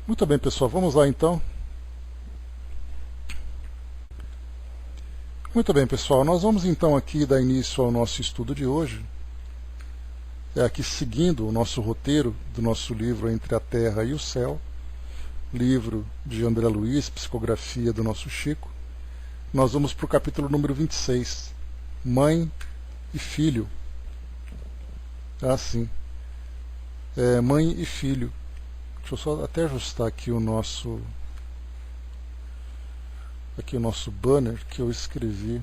Muito bem, pessoal, vamos lá então. Muito bem, pessoal, nós vamos então aqui dar início ao nosso estudo de hoje. Aqui seguindo o nosso roteiro do nosso livro Entre a Terra e o Céu, livro de André Luiz, psicografia do nosso Chico. Nós vamos para o capítulo número 26, Mãe e Filho. Sim. Mãe e Filho. Deixa eu só até ajustar aqui o nosso banner que eu escrevi.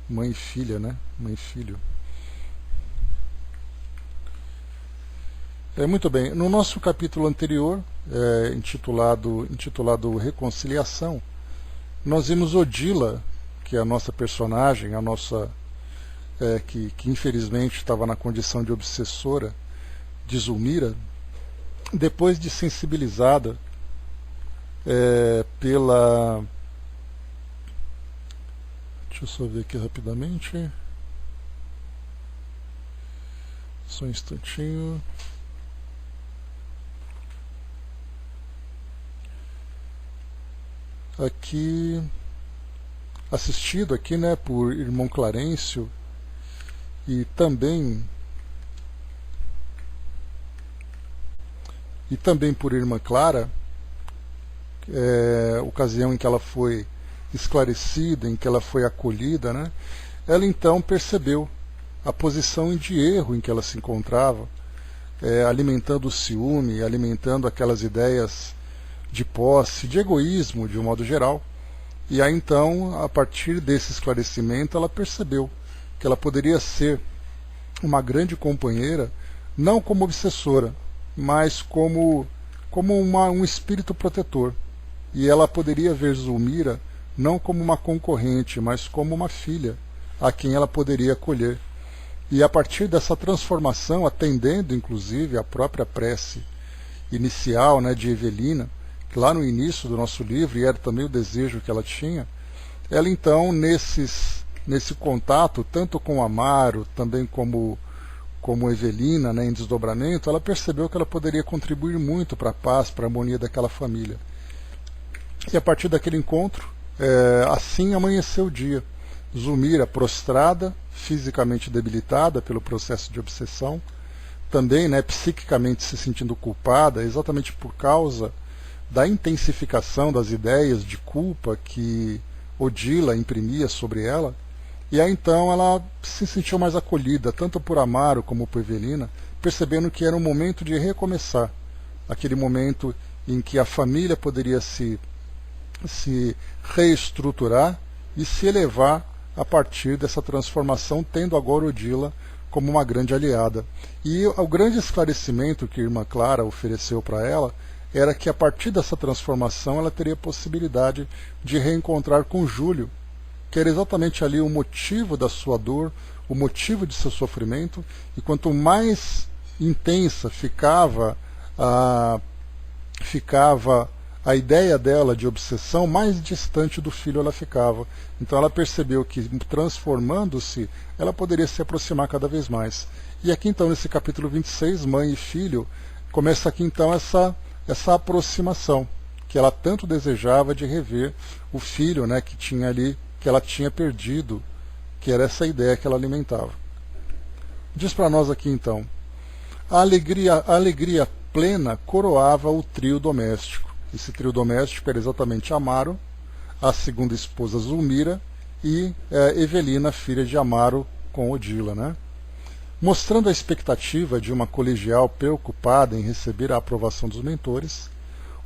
Mãe e filha, né? Mãe e filho. Muito bem. No nosso capítulo anterior, intitulado Reconciliação, nós vimos Odila, que é a nossa personagem, que infelizmente estava na condição de obsessora de Zulmira, depois de sensibilizada pela... Deixa eu só ver aqui rapidamente. Só um instantinho. Aqui, assistido aqui, né, por irmão Clarencio e também por irmã Clara, ocasião em que ela foi esclarecida, em que ela foi acolhida, né? Ela então percebeu a posição de erro em que ela se encontrava, alimentando o ciúme, alimentando aquelas ideias de posse, de egoísmo de um modo geral. E aí então, a partir desse esclarecimento, ela percebeu que ela poderia ser uma grande companheira, não como obsessora, mas como um espírito protetor. E ela poderia ver Zulmira não como uma concorrente, mas como uma filha, a quem ela poderia acolher. E a partir dessa transformação, atendendo inclusive a própria prece inicial, né, de Evelina, que lá no início do nosso livro, e era também o desejo que ela tinha, ela então, nesse contato, tanto com Amaro, também como Evelina, né, em desdobramento, ela percebeu que ela poderia contribuir muito para a paz, para a harmonia daquela família. E a partir daquele encontro, assim amanheceu o dia. Zulmira prostrada, fisicamente debilitada pelo processo de obsessão, também, né, psiquicamente se sentindo culpada, exatamente por causa da intensificação das ideias de culpa que Odila imprimia sobre ela. E aí então ela se sentiu mais acolhida, tanto por Amaro como por Evelina, percebendo que era um momento de recomeçar, aquele momento em que a família poderia se reestruturar e se elevar a partir dessa transformação, tendo agora Odila como uma grande aliada. E o grande esclarecimento que a irmã Clara ofereceu para ela era que a partir dessa transformação ela teria possibilidade de reencontrar com Júlio, que era exatamente ali o motivo da sua dor, o motivo de seu sofrimento, e quanto mais intensa ficava a ideia dela de obsessão, mais distante do filho ela ficava. Então ela percebeu que, transformando-se, ela poderia se aproximar cada vez mais. E aqui então, nesse capítulo 26, Mãe e Filho, começa aqui então essa aproximação que ela tanto desejava de rever o filho, né, que ela tinha perdido, que era essa ideia que ela alimentava. Diz para nós aqui então: a alegria plena coroava o trio doméstico. Esse trio doméstico era exatamente Amaro, a segunda esposa Zulmira e Evelina, filha de Amaro com Odila, né? Mostrando a expectativa de uma colegial preocupada em receber a aprovação dos mentores,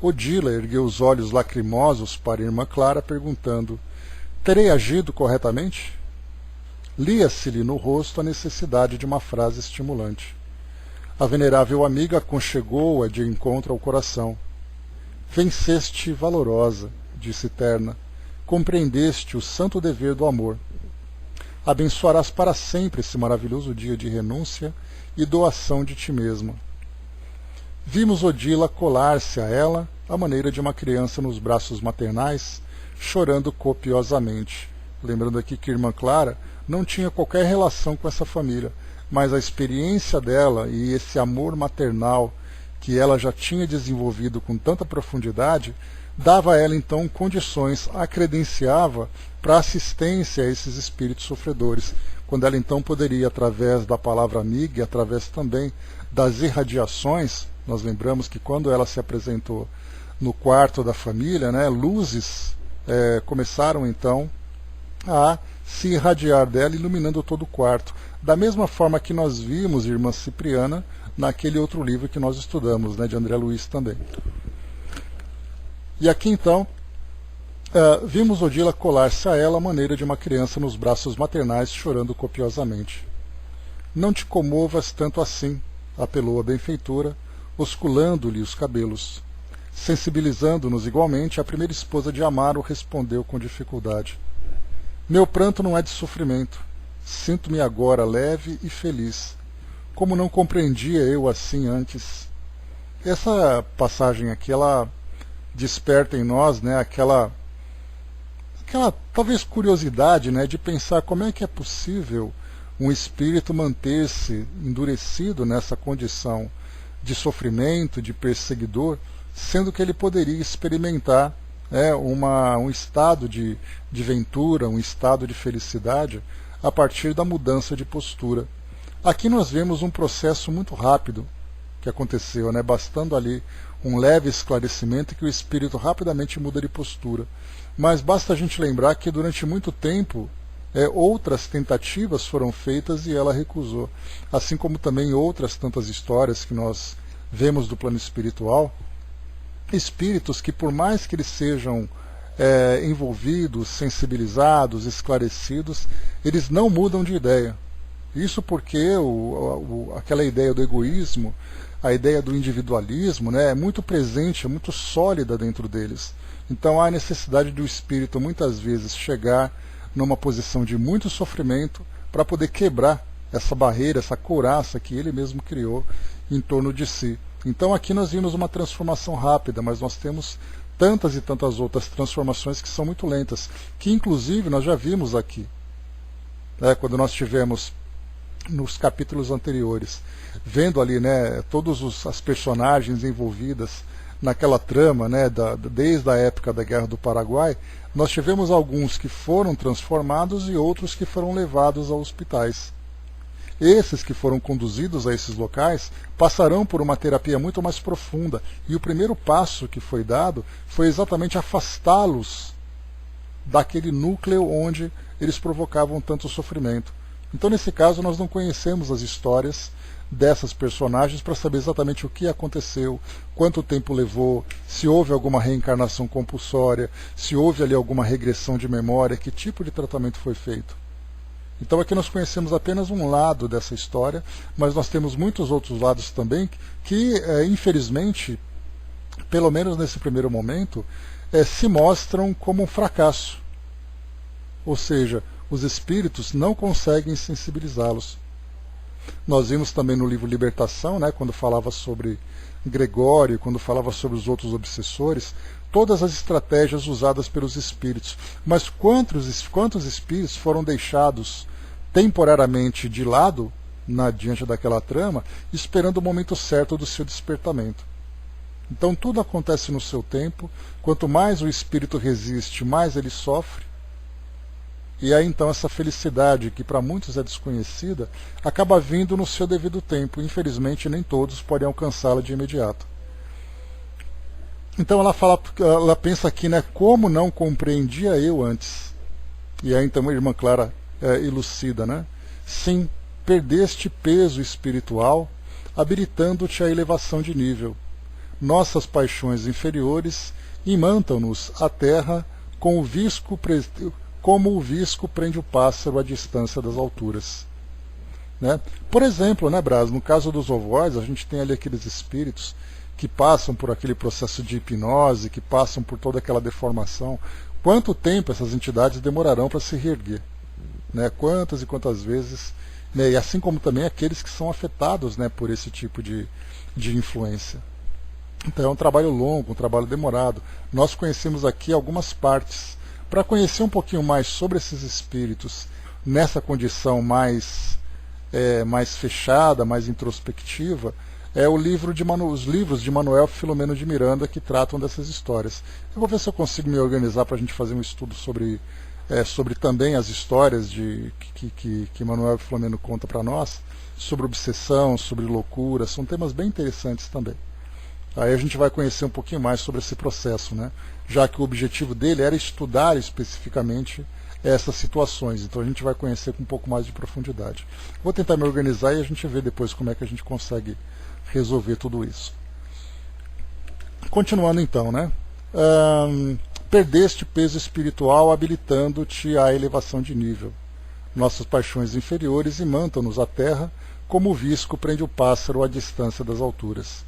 Odila ergueu os olhos lacrimosos para a irmã Clara, perguntando: terei agido corretamente? Lia-se-lhe no rosto a necessidade de uma frase estimulante. A venerável amiga aconchegou-a de encontro ao coração. Venceste valorosa, disse terna, compreendeste o santo dever do amor. Abençoarás para sempre esse maravilhoso dia de renúncia e doação de ti mesma. Vimos Odila colar-se a ela, à maneira de uma criança nos braços maternais, chorando copiosamente. Lembrando aqui que a irmã Clara não tinha qualquer relação com essa família, mas a experiência dela e esse amor maternal que ela já tinha desenvolvido com tanta profundidade, dava a ela então condições, a credenciava para assistência a esses espíritos sofredores, quando ela então poderia, através da palavra amiga e através também das irradiações, nós lembramos que quando ela se apresentou no quarto da família, né, luzes começaram então a se irradiar dela, iluminando todo o quarto. Da mesma forma que nós vimos Irmã Cipriana naquele outro livro que nós estudamos, né, de André Luiz também. E aqui então, vimos Odila colar-se a ela à maneira de uma criança nos braços maternais, chorando copiosamente. Não te comovas tanto assim, apelou a benfeitora, osculando-lhe os cabelos. Sensibilizando-nos igualmente, a primeira esposa de Amaro respondeu com dificuldade. Meu pranto não é de sofrimento. Sinto-me agora leve e feliz. Como não compreendia eu assim antes? Essa passagem aqui, ela desperta em nós, né, aquela talvez curiosidade, né, de pensar como é que é possível um espírito manter-se endurecido nessa condição de sofrimento, de perseguidor, sendo que ele poderia experimentar um estado de ventura, um estado de felicidade a partir da mudança de postura. Aqui nós vemos um processo muito rápido que aconteceu, né, bastando ali um leve esclarecimento que o espírito rapidamente muda de postura. Mas basta a gente lembrar que durante muito tempo outras tentativas foram feitas e ela recusou. Assim como também outras tantas histórias que nós vemos do plano espiritual, espíritos que por mais que eles sejam envolvidos, sensibilizados, esclarecidos, eles não mudam de ideia. Isso porque aquela ideia do egoísmo, a ideia do individualismo, né, é muito presente, é muito sólida dentro deles. Então há necessidade do espírito muitas vezes chegar numa posição de muito sofrimento para poder quebrar essa barreira, essa couraça que ele mesmo criou em torno de si. Então aqui nós vimos uma transformação rápida, mas nós temos tantas e tantas outras transformações que são muito lentas, que inclusive nós já vimos aqui, quando nós tivemos nos capítulos anteriores, vendo ali, né, todas as personagens envolvidas naquela trama, né, desde a época da Guerra do Paraguai, nós tivemos alguns que foram transformados e outros que foram levados a hospitais. Esses que foram conduzidos a esses locais passarão por uma terapia muito mais profunda, e o primeiro passo que foi dado foi exatamente afastá-los daquele núcleo onde eles provocavam tanto sofrimento. Então, nesse caso, nós não conhecemos as histórias dessas personagens para saber exatamente o que aconteceu, quanto tempo levou, se houve alguma reencarnação compulsória, se houve ali alguma regressão de memória, que tipo de tratamento foi feito. Então aqui nós conhecemos apenas um lado dessa história, mas nós temos muitos outros lados também que, infelizmente, pelo menos nesse primeiro momento, se mostram como um fracasso. Ou seja, os espíritos não conseguem sensibilizá-los. Nós vimos também no livro Libertação, né, quando falava sobre Gregório, quando falava sobre os outros obsessores, todas as estratégias usadas pelos espíritos. Mas quantos espíritos foram deixados temporariamente de lado, diante daquela trama, esperando o momento certo do seu despertamento? Então tudo acontece no seu tempo. Quanto mais o espírito resiste, mais ele sofre. E aí então essa felicidade, que para muitos é desconhecida, acaba vindo no seu devido tempo. Infelizmente nem todos podem alcançá-la de imediato. Então ela pensa aqui, né, como não compreendia eu antes. E aí então a irmã Clara elucida, né? Sim, perdeste peso espiritual, habilitando-te à elevação de nível. Nossas paixões inferiores imantam-nos à terra como o visco prende o pássaro à distância das alturas. Né? Por exemplo, né, Brás, no caso dos ovoides, a gente tem ali aqueles espíritos que passam por aquele processo de hipnose, que passam por toda aquela deformação. Quanto tempo essas entidades demorarão para se reerguer? Né? Quantas e quantas vezes, né? E assim como também aqueles que são afetados, né, por esse tipo de influência. Então é um trabalho longo, um trabalho demorado. Nós conhecemos aqui algumas partes. Para conhecer um pouquinho mais sobre esses espíritos, nessa condição mais fechada, mais introspectiva, é os livros de Manuel Filomeno de Miranda que tratam dessas histórias. Eu vou ver se eu consigo me organizar para a gente fazer um estudo sobre também as histórias que Manuel Filomeno conta para nós, sobre obsessão, sobre loucura, são temas bem interessantes também. Aí a gente vai conhecer um pouquinho mais sobre esse processo, né? Já que o objetivo dele era estudar especificamente essas situações, então a gente vai conhecer com um pouco mais de profundidade. Vou tentar me organizar e a gente vê depois como é que a gente consegue resolver tudo isso. Continuando então, né? Perdeste peso espiritual habilitando-te à elevação de nível. Nossas paixões inferiores imantam-nos à terra, como o visco prende o pássaro à distância das alturas.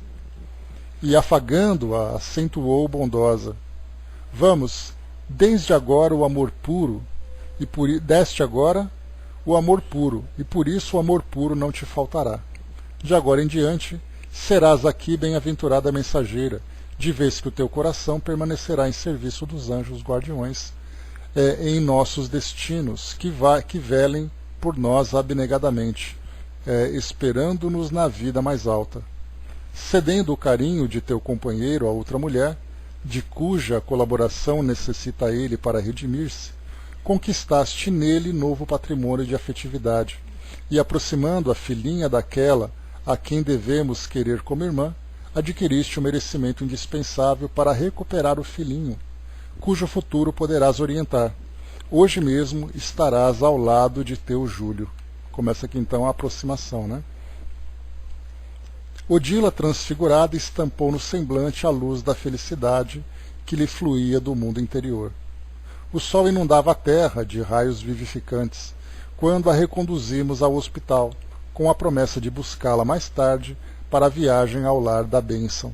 E afagando-a, acentuou bondosa. Vamos, desde agora o amor puro, deste agora o amor puro, e por isso o amor puro não te faltará. De agora em diante, serás aqui bem-aventurada mensageira, de vez que o teu coração permanecerá em serviço dos anjos guardiões, em nossos destinos, que velem por nós abnegadamente, esperando-nos na vida mais alta. Cedendo o carinho de teu companheiro a outra mulher, de cuja colaboração necessita ele para redimir-se, conquistaste nele novo patrimônio de afetividade, e aproximando a filhinha daquela a quem devemos querer como irmã, adquiriste o merecimento indispensável para recuperar o filhinho, cujo futuro poderás orientar. Hoje mesmo estarás ao lado de teu Júlio. Começa aqui então a aproximação, né? Odila, transfigurada, estampou no semblante a luz da felicidade que lhe fluía do mundo interior. O sol inundava a terra de raios vivificantes, quando a reconduzimos ao hospital, com a promessa de buscá-la mais tarde para a viagem ao lar da bênção.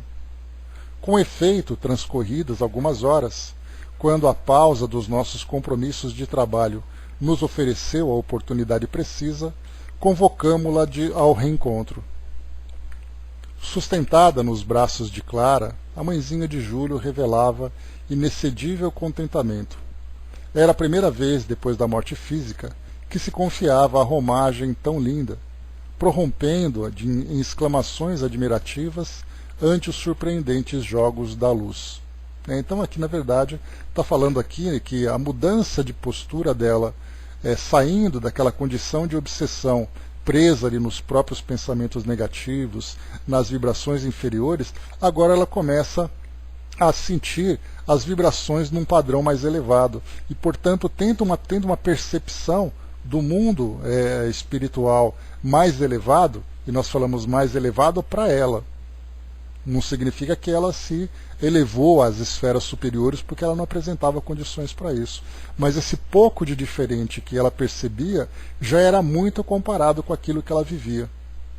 Com efeito, transcorridas algumas horas, quando a pausa dos nossos compromissos de trabalho nos ofereceu a oportunidade precisa, convocamo-la ao reencontro. Sustentada nos braços de Clara, a mãezinha de Júlio revelava inexcedível contentamento. Era a primeira vez, depois da morte física, que se confiava a romagem tão linda, prorrompendo-a em exclamações admirativas ante os surpreendentes jogos da luz. Então aqui, na verdade, está falando aqui que a mudança de postura dela, saindo daquela condição de obsessão, presa ali nos próprios pensamentos negativos, nas vibrações inferiores, agora ela começa a sentir as vibrações num padrão mais elevado e, portanto, tendo uma percepção do mundo espiritual mais elevado, e nós falamos mais elevado para ela. Não significa que ela se elevou às esferas superiores porque ela não apresentava condições para isso. Mas esse pouco de diferente que ela percebia já era muito comparado com aquilo que ela vivia.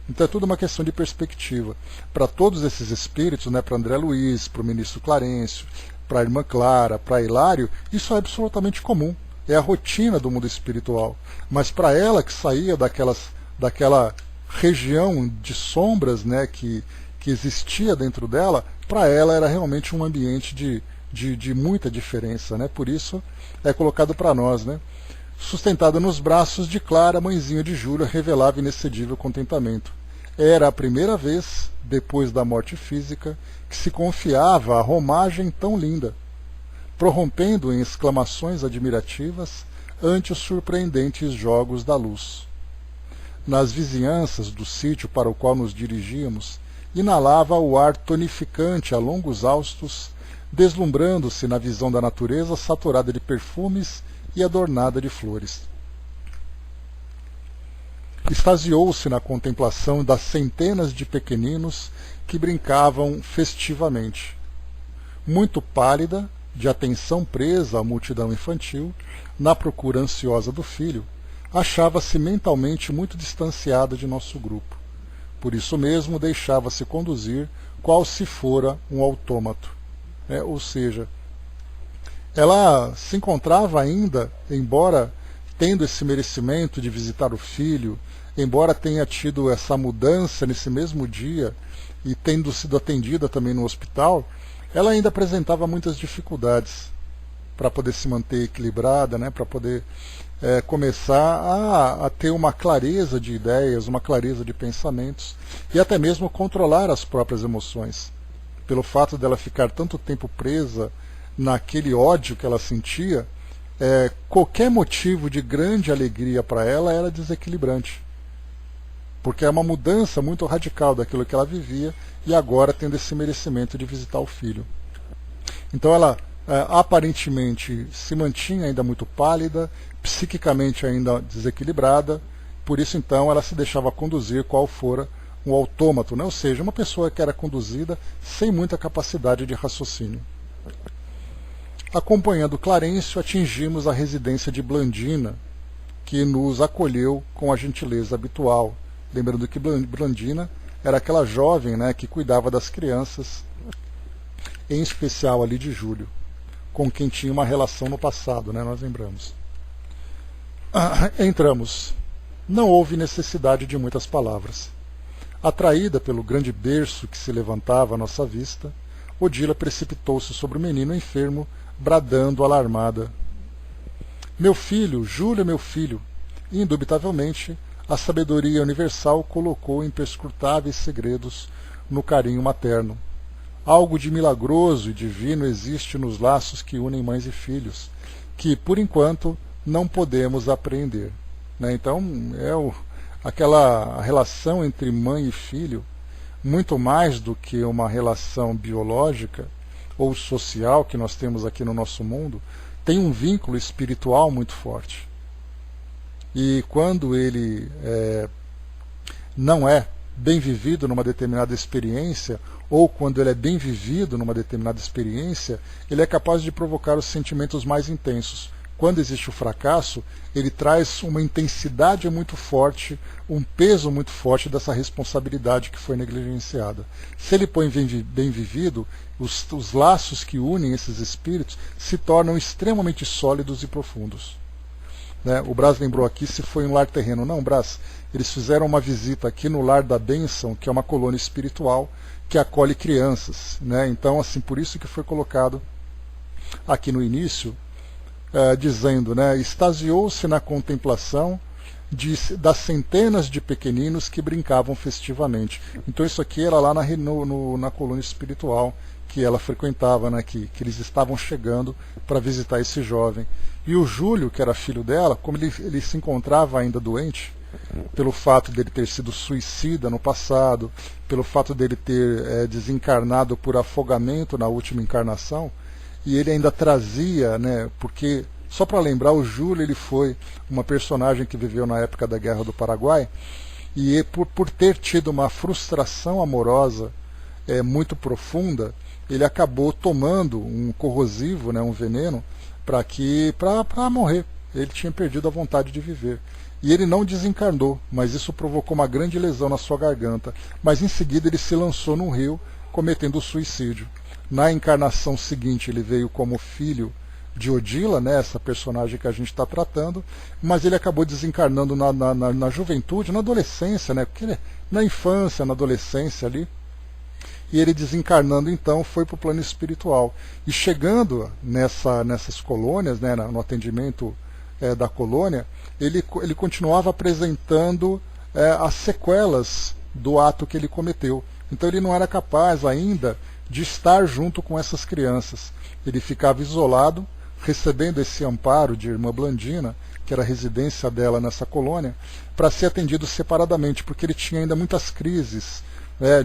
Então é tudo uma questão de perspectiva. Para todos esses espíritos, né, para André Luiz, para o ministro Clarencio, para a irmã Clara, para Hilário, isso é absolutamente comum. É a rotina do mundo espiritual. Mas para ela que saía daquela região de sombras, né, que existia dentro dela, para ela era realmente um ambiente de muita diferença, né? Por isso é colocado para nós, né? Sustentada nos braços de Clara, a mãezinha de Júlio revelava inexcedível contentamento. Era a primeira vez, depois da morte física, que se confiava a romagem tão linda, prorrompendo em exclamações admirativas ante os surpreendentes jogos da luz. Nas vizinhanças do sítio para o qual nos dirigíamos, inalava o ar tonificante a longos haustos, deslumbrando-se na visão da natureza saturada de perfumes e adornada de flores. Extasiou-se na contemplação das centenas de pequeninos que brincavam festivamente. Muito pálida, de atenção presa à multidão infantil, na procura ansiosa do filho, achava-se mentalmente muito distanciada de nosso grupo. Por isso mesmo deixava-se conduzir qual se fora um autômato. Ou seja, ela se encontrava ainda, embora tendo esse merecimento de visitar o filho, embora tenha tido essa mudança nesse mesmo dia e tendo sido atendida também no hospital, ela ainda apresentava muitas dificuldades. para poder se manter equilibrada, né, para poder começar a ter uma clareza de ideias, uma clareza de pensamentos e até mesmo controlar as próprias emoções. Pelo fato dela ficar tanto tempo presa naquele ódio que ela sentia, qualquer motivo de grande alegria para ela era desequilibrante. Porque é uma mudança muito radical daquilo que ela vivia e agora tendo esse merecimento de visitar o filho. Então ela aparentemente se mantinha ainda muito pálida, psiquicamente ainda desequilibrada, por isso então ela se deixava conduzir qual fora um autômato, né? Ou seja, uma pessoa que era conduzida sem muita capacidade de raciocínio. Acompanhando Clarencio, atingimos a residência de Blandina, que nos acolheu com a gentileza habitual. Lembrando que Blandina era aquela jovem, né, que cuidava das crianças, em especial ali de Júlio, com quem tinha uma relação no passado, né, nós lembramos. Entramos. Não houve necessidade de muitas palavras. Atraída pelo grande berço que se levantava à nossa vista, Odila precipitou-se sobre o menino enfermo, bradando alarmada: "Meu filho, Júlio, meu filho!" E, indubitavelmente, a sabedoria universal colocou imperscrutáveis segredos no carinho materno. Algo de milagroso e divino existe nos laços que unem mães e filhos, que, por enquanto, não podemos apreender. Né? Então, aquela relação entre mãe e filho, muito mais do que uma relação biológica ou social que nós temos aqui no nosso mundo, tem um vínculo espiritual muito forte. E quando ele não é bem vivido numa determinada experiência, ou quando ele é bem vivido numa determinada experiência, ele é capaz de provocar os sentimentos mais intensos. Quando existe o fracasso, ele traz uma intensidade muito forte, um peso muito forte dessa responsabilidade que foi negligenciada. Se ele põe bem vivido, os laços que unem esses espíritos se tornam extremamente sólidos e profundos. Né? O Brás lembrou aqui se foi um lar terreno. Não, Brás, eles fizeram uma visita aqui no Lar da Bênção, que é uma colônia espiritual que acolhe crianças. Né? Então, assim, por isso que foi colocado aqui no início, dizendo, né, extasiou-se na contemplação das centenas de pequeninos que brincavam festivamente. Então isso aqui era lá na colônia espiritual que ela frequentava, né, que eles estavam chegando para visitar esse jovem. E o Júlio, que era filho dela, como ele se encontrava ainda doente, pelo fato dele ter sido suicida no passado, pelo fato dele ter desencarnado por afogamento na última encarnação, e ele ainda trazia, né, porque, só para lembrar, o Júlio ele foi uma personagem que viveu na época da Guerra do Paraguai, e por ter tido uma frustração amorosa muito profunda, ele acabou tomando um corrosivo, né, um veneno, para morrer. Ele tinha perdido a vontade de viver. E ele não desencarnou, mas isso provocou uma grande lesão na sua garganta. Mas em seguida ele se lançou num rio, cometendo suicídio. Na encarnação seguinte ele veio como filho de Odila, né, essa personagem que a gente está tratando, mas ele acabou desencarnando na juventude, na adolescência, né, porque na infância, na adolescência ali, e ele desencarnando então foi para o plano espiritual. E chegando nessas colônias, né, no atendimento da colônia, ele continuava apresentando as sequelas do ato que ele cometeu. Então ele não era capaz ainda de estar junto com essas crianças. Ele ficava isolado, recebendo esse amparo de irmã Blandina, que era a residência dela nessa colônia, para ser atendido separadamente, porque ele tinha ainda muitas crises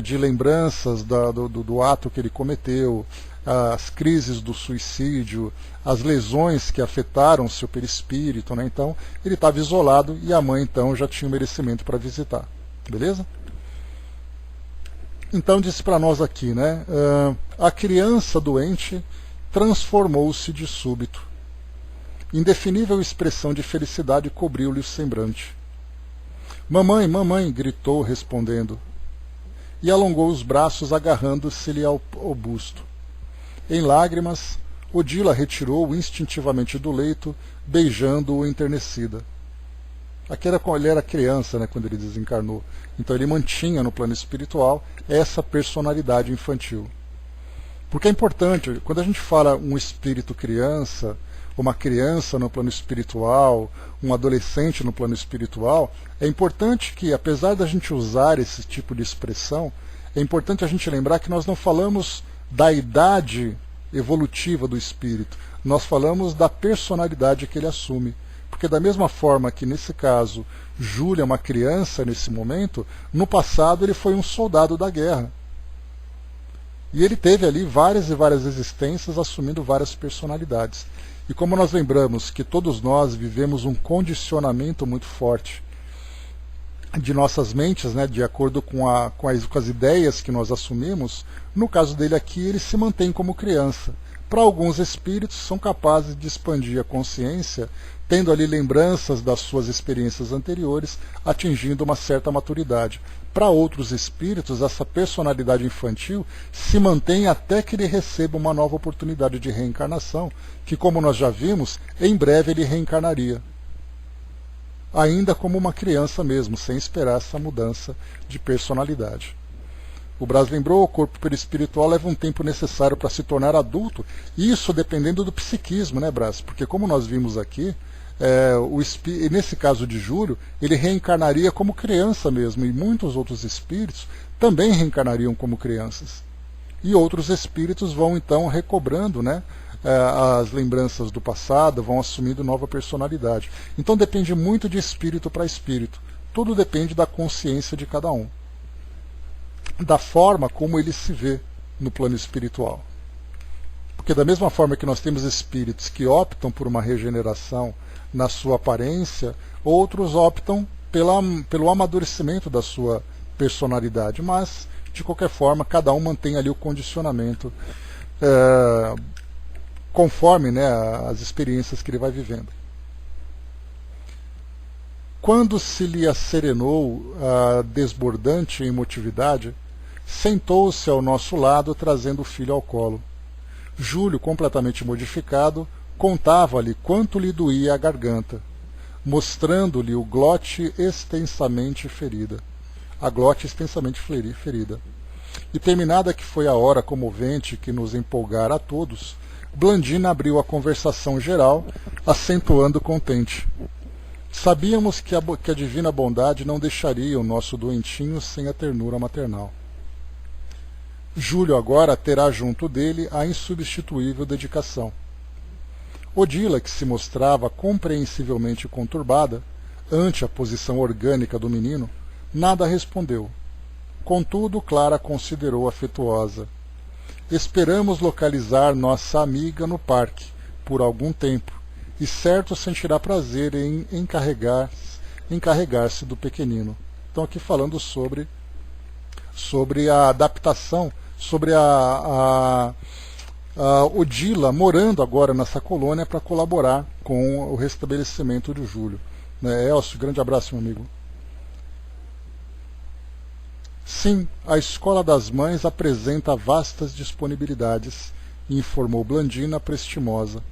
de lembranças do ato que ele cometeu, as crises do suicídio, as lesões que afetaram o seu perispírito, né? Então ele estava isolado e a mãe então já tinha o merecimento para visitar. Beleza? Então disse para nós aqui, né, a criança doente transformou-se de súbito. Indefinível expressão de felicidade cobriu-lhe o semblante. "Mamãe, mamãe!" gritou, respondendo, e alongou os braços agarrando-se-lhe ao busto. Em lágrimas, Odila retirou-o instintivamente do leito, beijando-o enternecida. Ele era criança, né, quando ele desencarnou. Então ele mantinha no plano espiritual essa personalidade infantil. Porque é importante, quando a gente fala um espírito criança, uma criança no plano espiritual, um adolescente no plano espiritual, é importante que, apesar da gente usar esse tipo de expressão, é importante a gente lembrar que nós não falamos da idade evolutiva do espírito, nós falamos da personalidade que ele assume. Porque da mesma forma que, nesse caso, Júlio é uma criança nesse momento, no passado ele foi um soldado da guerra. E ele teve ali várias e várias existências, assumindo várias personalidades. E como nós lembramos que todos nós vivemos um condicionamento muito forte de nossas mentes, né, de acordo com as ideias que nós assumimos, no caso dele aqui, ele se mantém como criança. Para alguns espíritos, são capazes de expandir a consciência, tendo ali lembranças das suas experiências anteriores, atingindo uma certa maturidade. Para outros espíritos, essa personalidade infantil se mantém até que ele receba uma nova oportunidade de reencarnação, que, como nós já vimos, em breve ele reencarnaria. Ainda como uma criança mesmo, sem esperar essa mudança de personalidade. O Braz lembrou, o corpo perispiritual leva um tempo necessário para se tornar adulto, isso dependendo do psiquismo, né, Braz? Porque como nós vimos aqui, nesse caso de Júlio, ele reencarnaria como criança mesmo, e muitos outros espíritos também reencarnariam como crianças. E outros espíritos vão então recobrando, né, as lembranças do passado, vão assumindo nova personalidade. Então depende muito de espírito para espírito. Tudo depende da consciência de cada um, da forma como ele se vê no plano espiritual. Porque da mesma forma que nós temos espíritos que optam por uma regeneração na sua aparência, outros optam pelo amadurecimento da sua personalidade, mas de qualquer forma cada um mantém ali o condicionamento conforme, né, as experiências que ele vai vivendo. Quando se lhe acerenou a desbordante emotividade, sentou-se ao nosso lado, trazendo o filho ao colo. Júlio, completamente modificado, contava-lhe quanto lhe doía a garganta, mostrando-lhe o glote extensamente ferida. A glote extensamente ferida. E terminada que foi a hora comovente que nos empolgara a todos, Blandina abriu a conversação geral, acentuando contente. Sabíamos que a divina bondade não deixaria o nosso doentinho sem a ternura maternal. Júlio agora terá junto dele a insubstituível dedicação. Odila, que se mostrava compreensivelmente conturbada ante a posição orgânica do menino, nada respondeu. Contudo, Clara considerou afetuosa. Esperamos localizar nossa amiga no parque, por algum tempo, e certo sentirá prazer em encarregar-se do pequenino. Então aqui falando sobre a adaptação, sobre a Odila morando agora nessa colônia para colaborar com o restabelecimento de Júlio. Elcio, grande abraço, meu amigo. Sim, a Escola das Mães apresenta vastas disponibilidades, informou Blandina prestimosa.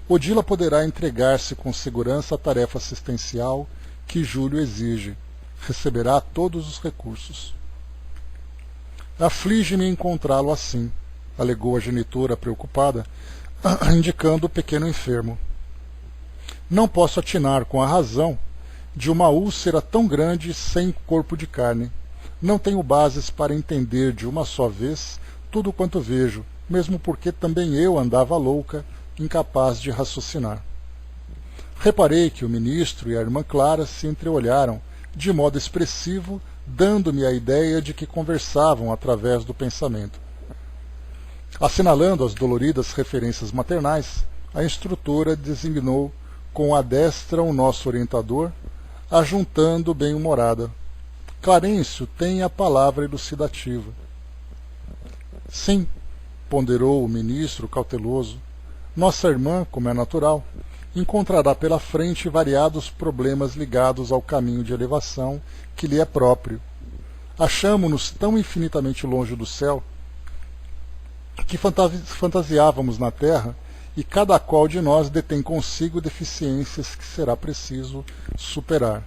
Odila poderá entregar-se com segurança à tarefa assistencial que Júlio exige. Receberá todos os recursos. Aflige-me encontrá-lo assim, alegou a genitora preocupada, indicando o pequeno enfermo. Não posso atinar com a razão de uma úlcera tão grande sem corpo de carne. Não tenho bases para entender de uma só vez tudo quanto vejo, mesmo porque também eu andava louca, incapaz de raciocinar. Reparei que o ministro e a irmã Clara se entreolharam, de modo expressivo, dando-me a ideia de que conversavam através do pensamento. Assinalando as doloridas referências maternais, a instrutora designou com a destra o nosso orientador, ajuntando bem-humorada. Clarencio tem a palavra elucidativa. Sim, ponderou o ministro cauteloso, nossa irmã, como é natural, encontrará pela frente variados problemas ligados ao caminho de elevação que lhe é próprio. Achamo-nos tão infinitamente longe do céu que fantasiávamos na terra e cada qual de nós detém consigo deficiências que será preciso superar.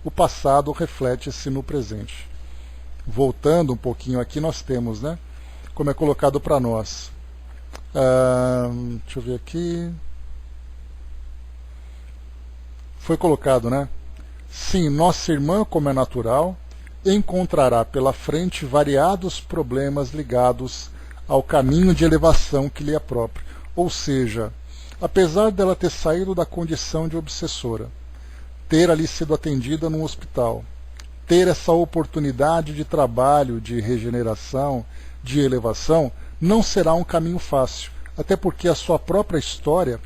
O passado reflete-se no presente. Voltando um pouquinho aqui, nós temos, né, como é colocado para nós. Deixa eu ver aqui. Foi colocado, né? Sim, nossa irmã, como é natural, encontrará pela frente variados problemas ligados ao caminho de elevação que lhe é próprio. Ou seja, apesar dela ter saído da condição de obsessora, ter ali sido atendida num hospital, ter essa oportunidade de trabalho, de regeneração, de elevação, não será um caminho fácil, até porque a sua própria história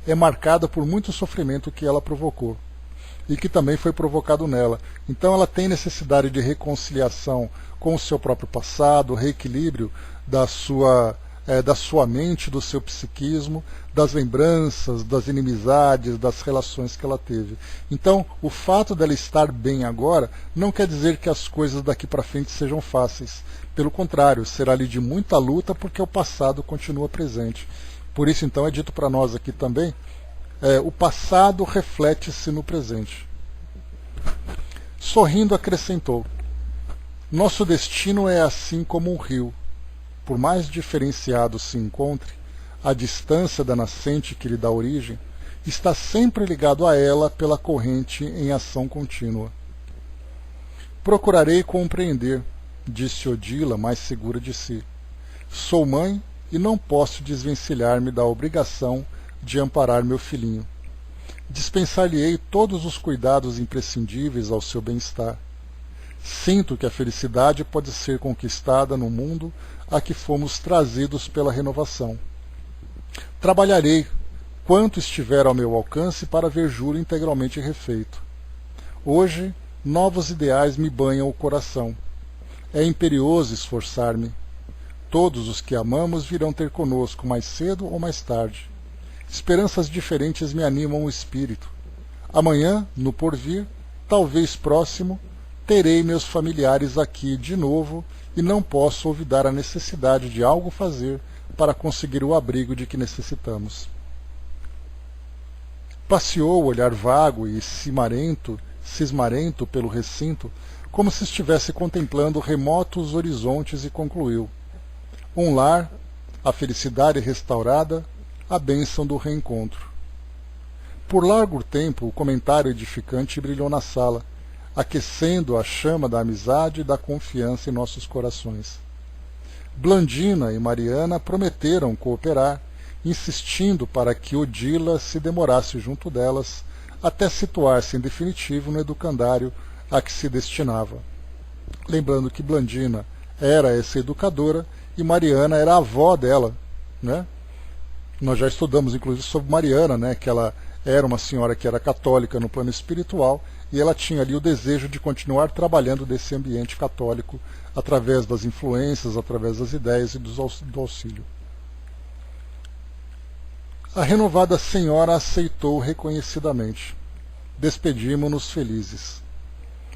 é marcada por muito sofrimento que ela provocou e que também foi provocado nela. Então ela tem necessidade de reconciliação com o seu próprio passado, reequilíbrio da sua mente, do seu psiquismo, das lembranças, das inimizades, das relações que ela teve. Então, o fato dela estar bem agora não quer dizer que as coisas daqui para frente sejam fáceis. Pelo contrário, será ali de muita luta porque o passado continua presente. Por isso, então, é dito para nós aqui também, o passado reflete-se no presente. Sorrindo, acrescentou: nosso destino é assim como um rio. Por mais diferenciado se encontre, a distância da nascente que lhe dá origem está sempre ligado a ela pela corrente em ação contínua. Procurarei compreender, disse Odila, mais segura de si. Sou mãe e não posso desvencilhar-me da obrigação de amparar meu filhinho. Dispensar-lhe-ei todos os cuidados imprescindíveis ao seu bem-estar. Sinto que a felicidade pode ser conquistada no mundo a que fomos trazidos pela renovação. Trabalharei quanto estiver ao meu alcance para ver Júlio integralmente refeito. Hoje, novos ideais me banham o coração. É imperioso esforçar-me. Todos os que amamos virão ter conosco mais cedo ou mais tarde. Esperanças diferentes me animam o espírito. Amanhã, no porvir, talvez próximo, terei meus familiares aqui de novo e não posso olvidar a necessidade de algo fazer para conseguir o abrigo de que necessitamos. Passeou o olhar vago e cismarento pelo recinto, como se estivesse contemplando remotos horizontes e concluiu: um lar, a felicidade restaurada, a bênção do reencontro. Por largo tempo o comentário edificante brilhou na sala, aquecendo a chama da amizade e da confiança em nossos corações. Blandina e Mariana prometeram cooperar, insistindo para que Odila se demorasse junto delas, até situar-se em definitivo no educandário a que se destinava. Lembrando que Blandina era essa educadora e Mariana era a avó dela, né? Nós já estudamos, inclusive, sobre Mariana, né? Que ela era uma senhora que era católica no plano espiritual e ela tinha ali o desejo de continuar trabalhando desse ambiente católico através das influências, através das ideias e do auxílio. A renovada senhora aceitou reconhecidamente. Despedimo-nos felizes.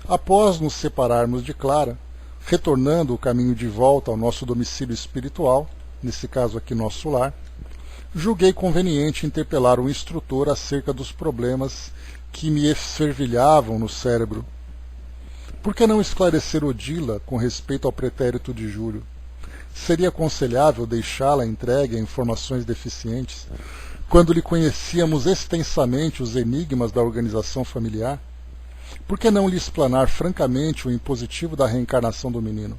Após nos separarmos de Clara, retornando o caminho de volta ao nosso domicílio espiritual, nesse caso aqui nosso lar, julguei conveniente interpelar o instrutor acerca dos problemas que me esfervilhavam no cérebro. Por que não esclarecer Odila com respeito ao pretérito de Júlio? Seria aconselhável deixá-la entregue a informações deficientes, quando lhe conhecíamos extensamente os enigmas da organização familiar? Por que não lhe explanar francamente o impositivo da reencarnação do menino?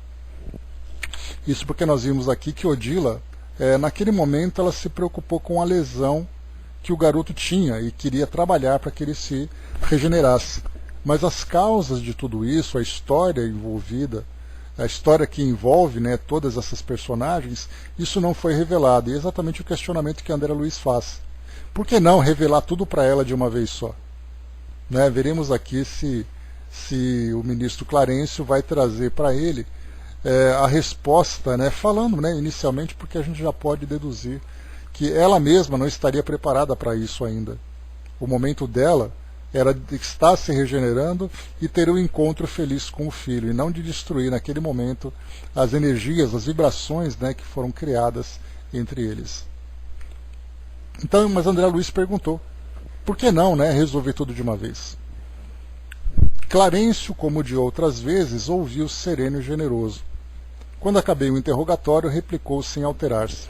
Isso porque nós vimos aqui que Odila, naquele momento, ela se preocupou com a lesão que o garoto tinha e queria trabalhar para que ele se regenerasse. Mas as causas de tudo isso, a história envolvida, a história que envolve, né, todas essas personagens, isso não foi revelado. E é exatamente o questionamento que André Luiz faz. Por que não revelar tudo para ela de uma vez só? Né, veremos aqui se o ministro Clarencio vai trazer para ele a resposta, né, falando, né, inicialmente, porque a gente já pode deduzir que ela mesma não estaria preparada para isso ainda. O momento dela era de estar se regenerando e ter um encontro feliz com o filho, e não de destruir naquele momento as energias, as vibrações, né, que foram criadas entre eles. Então, mas André Luiz perguntou, por que não, né, resolver tudo de uma vez? Clarencio, como de outras vezes, ouviu sereno e generoso. Quando acabei o interrogatório, replicou sem alterar-se: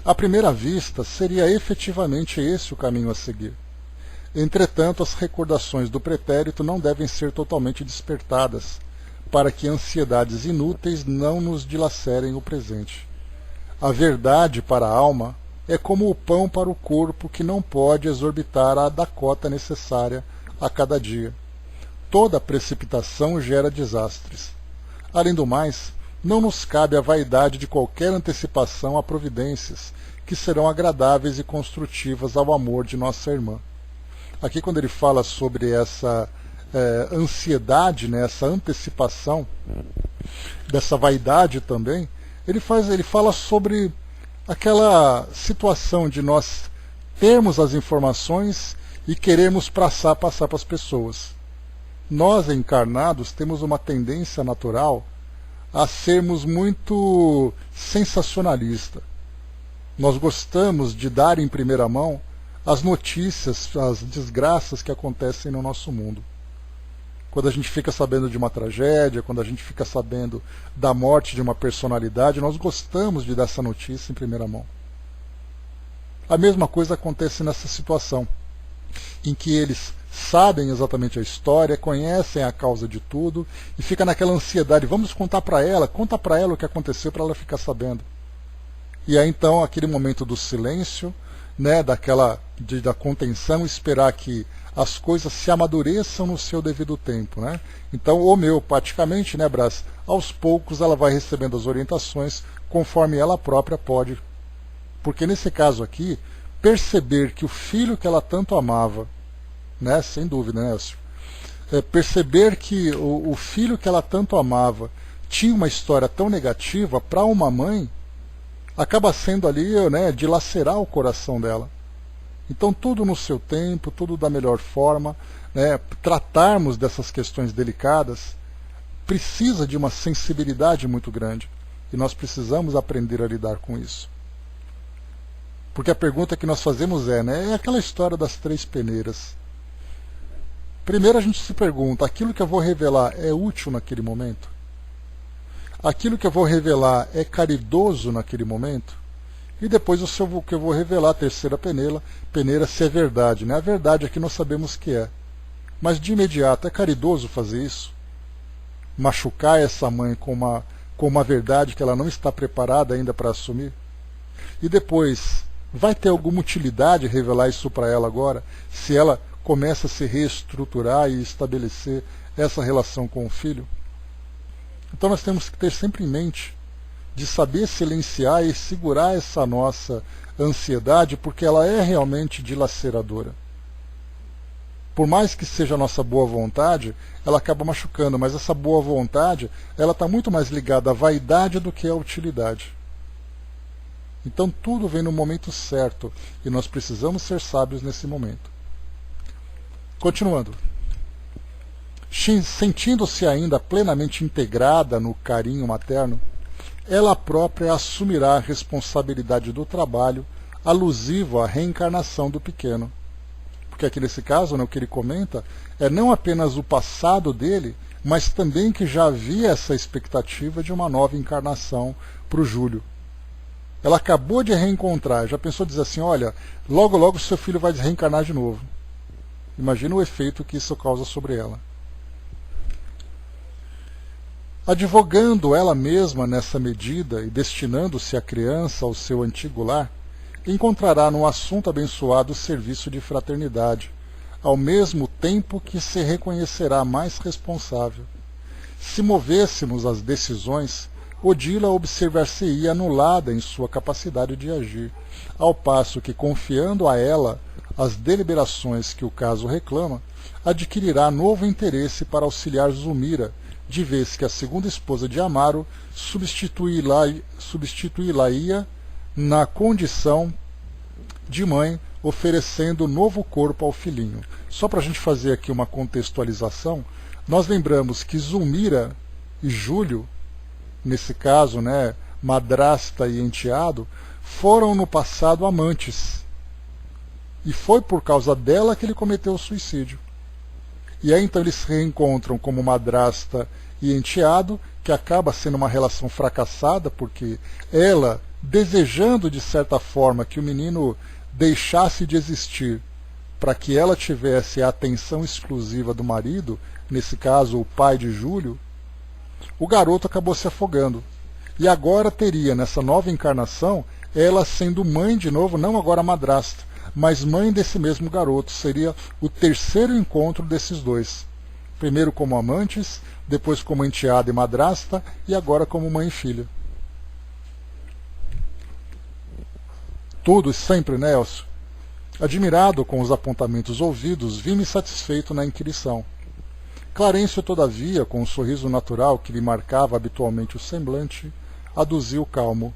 à primeira vista, seria efetivamente esse o caminho a seguir. Entretanto, as recordações do pretérito não devem ser totalmente despertadas, para que ansiedades inúteis não nos dilacerem o presente. A verdade para a alma é como o pão para o corpo, que não pode exorbitar a cota necessária a cada dia. Toda precipitação gera desastres. Além do mais, não nos cabe a vaidade de qualquer antecipação a providências que serão agradáveis e construtivas ao amor de nossa irmã. Aqui, quando ele fala sobre essa ansiedade, né, essa antecipação, dessa vaidade também, ele fala sobre aquela situação de nós termos as informações e queremos passar para as pessoas. Nós, encarnados, temos uma tendência natural a sermos muito sensacionalistas. Nós gostamos de dar em primeira mão as notícias, as desgraças que acontecem no nosso mundo. Quando a gente fica sabendo de uma tragédia, quando a gente fica sabendo da morte de uma personalidade, nós gostamos de dar essa notícia em primeira mão. A mesma coisa acontece nessa situação, em que eles sabem exatamente a história, conhecem a causa de tudo, e fica naquela ansiedade, vamos contar para ela, conta para ela o que aconteceu para ela ficar sabendo. E aí então, aquele momento do silêncio, né, da contenção, esperar que as coisas se amadureçam no seu devido tempo, né? Então, homeopaticamente, né, Brás, aos poucos ela vai recebendo as orientações conforme ela própria pode. Porque nesse caso aqui, perceber que o filho que ela tanto amava, né, sem dúvida, né, Elcio? Perceber que o filho que ela tanto amava tinha uma história tão negativa, para uma mãe, acaba sendo ali, né, dilacerar o coração dela. Então, tudo no seu tempo, tudo da melhor forma, né, tratarmos dessas questões delicadas precisa de uma sensibilidade muito grande. E nós precisamos aprender a lidar com isso. Porque a pergunta que nós fazemos é aquela história das 3 peneiras. Primeiro a gente se pergunta, aquilo que eu vou revelar é útil naquele momento? Aquilo que eu vou revelar é caridoso naquele momento? E depois o que eu vou revelar, a terceira peneira, se é verdade. Né? A verdade é que nós sabemos que é. Mas de imediato, é caridoso fazer isso? Machucar essa mãe com uma verdade que ela não está preparada ainda para assumir? E depois, vai ter alguma utilidade revelar isso para ela agora, se ela começa a se reestruturar e estabelecer essa relação com o filho? Então nós temos que ter sempre em mente de saber silenciar e segurar essa nossa ansiedade, porque ela é realmente dilaceradora. Por mais que seja a nossa boa vontade, ela acaba machucando, mas essa boa vontade, ela está muito mais ligada à vaidade do que à utilidade. Então tudo vem no momento certo, e nós precisamos ser sábios nesse momento. Continuando. Sentindo-se ainda plenamente integrada no carinho materno, ela própria assumirá a responsabilidade do trabalho alusivo à reencarnação do pequeno. Porque aqui nesse caso, né, o que ele comenta é não apenas o passado dele, mas também que já havia essa expectativa de uma nova encarnação para o Júlio. Ela acabou de reencontrar, já pensou dizer assim, olha, logo logo seu filho vai reencarnar de novo. Imagina o efeito que isso causa sobre ela. Advogando ela mesma nessa medida e destinando-se a criança ao seu antigo lar, encontrará no assunto abençoado o serviço de fraternidade, ao mesmo tempo que se reconhecerá mais responsável. Se movêssemos as decisões, Odila observar-se-ia anulada em sua capacidade de agir, ao passo que, confiando a ela as deliberações que o caso reclama, adquirirá novo interesse para auxiliar Zulmira, de vez que a segunda esposa de Amaro substituí-la-ia na condição de mãe, oferecendo novo corpo ao filhinho. Só para a gente fazer aqui uma contextualização, nós lembramos que Zulmira e Júlio, nesse caso, né, madrasta e enteado, foram no passado amantes. E foi por causa dela que ele cometeu o suicídio. E aí então eles se reencontram como madrasta e enteado, que acaba sendo uma relação fracassada, porque ela, desejando de certa forma que o menino deixasse de existir, para que ela tivesse a atenção exclusiva do marido, nesse caso o pai de Júlio, o garoto acabou se afogando. E agora teria, nessa nova encarnação, ela sendo mãe de novo, não agora madrasta, mas mãe desse mesmo garoto. Seria o terceiro encontro desses dois. Primeiro como amantes, depois como enteada e madrasta, e agora como mãe e filha. Tudo sempre, né, Elcio? Admirado com os apontamentos ouvidos, vi-me satisfeito na inquirição. Clarencio, todavia, com o sorriso natural que lhe marcava habitualmente o semblante, aduziu calmo.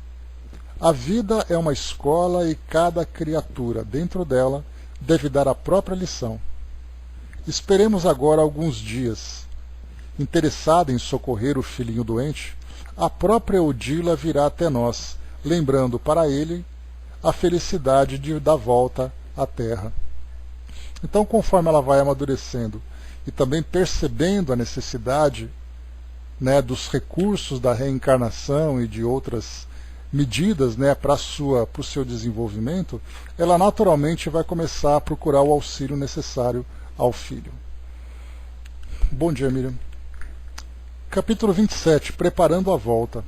A vida é uma escola e cada criatura, dentro dela, deve dar a própria lição. Esperemos agora alguns dias. Interessada em socorrer o filhinho doente, a própria Odila virá até nós, lembrando para ele a felicidade de dar volta à Terra. Então, conforme ela vai amadurecendo e também percebendo a necessidade, né, dos recursos da reencarnação e de outras medidas, né, para o seu desenvolvimento, ela naturalmente vai começar a procurar o auxílio necessário ao filho. Bom dia, Miriam. Capítulo 27. Preparando a volta.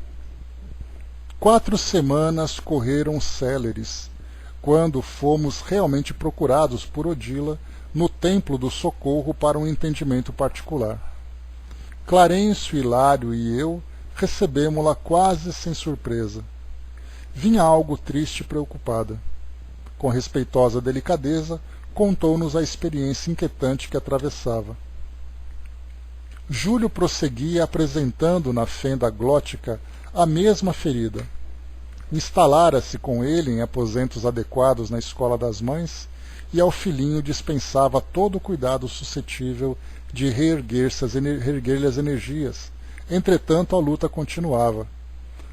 4 semanas correram céleres, quando fomos realmente procurados por Odila no Templo do Socorro para um entendimento particular. Clarencio, Hilário e eu recebemo-la quase sem surpresa. Vinha algo triste e preocupada. Com respeitosa delicadeza, contou-nos a experiência inquietante que atravessava. Júlio prosseguia apresentando na fenda glótica a mesma ferida. Instalara-se com ele em aposentos adequados na escola das mães e ao filhinho dispensava todo o cuidado suscetível de reerguer-lhe as energias. Entretanto, a luta continuava.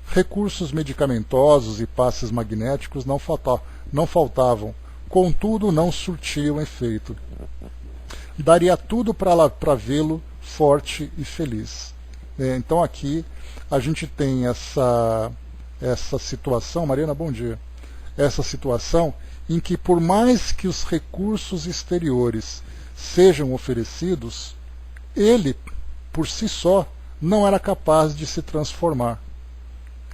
Recursos medicamentosos e passes magnéticos não faltavam, contudo não surtiam efeito. Daria tudo para vê-lo forte e feliz. Então aqui a gente tem essa situação, Mariana, bom dia, essa situação em que por mais que os recursos exteriores sejam oferecidos, ele, por si só, não era capaz de se transformar.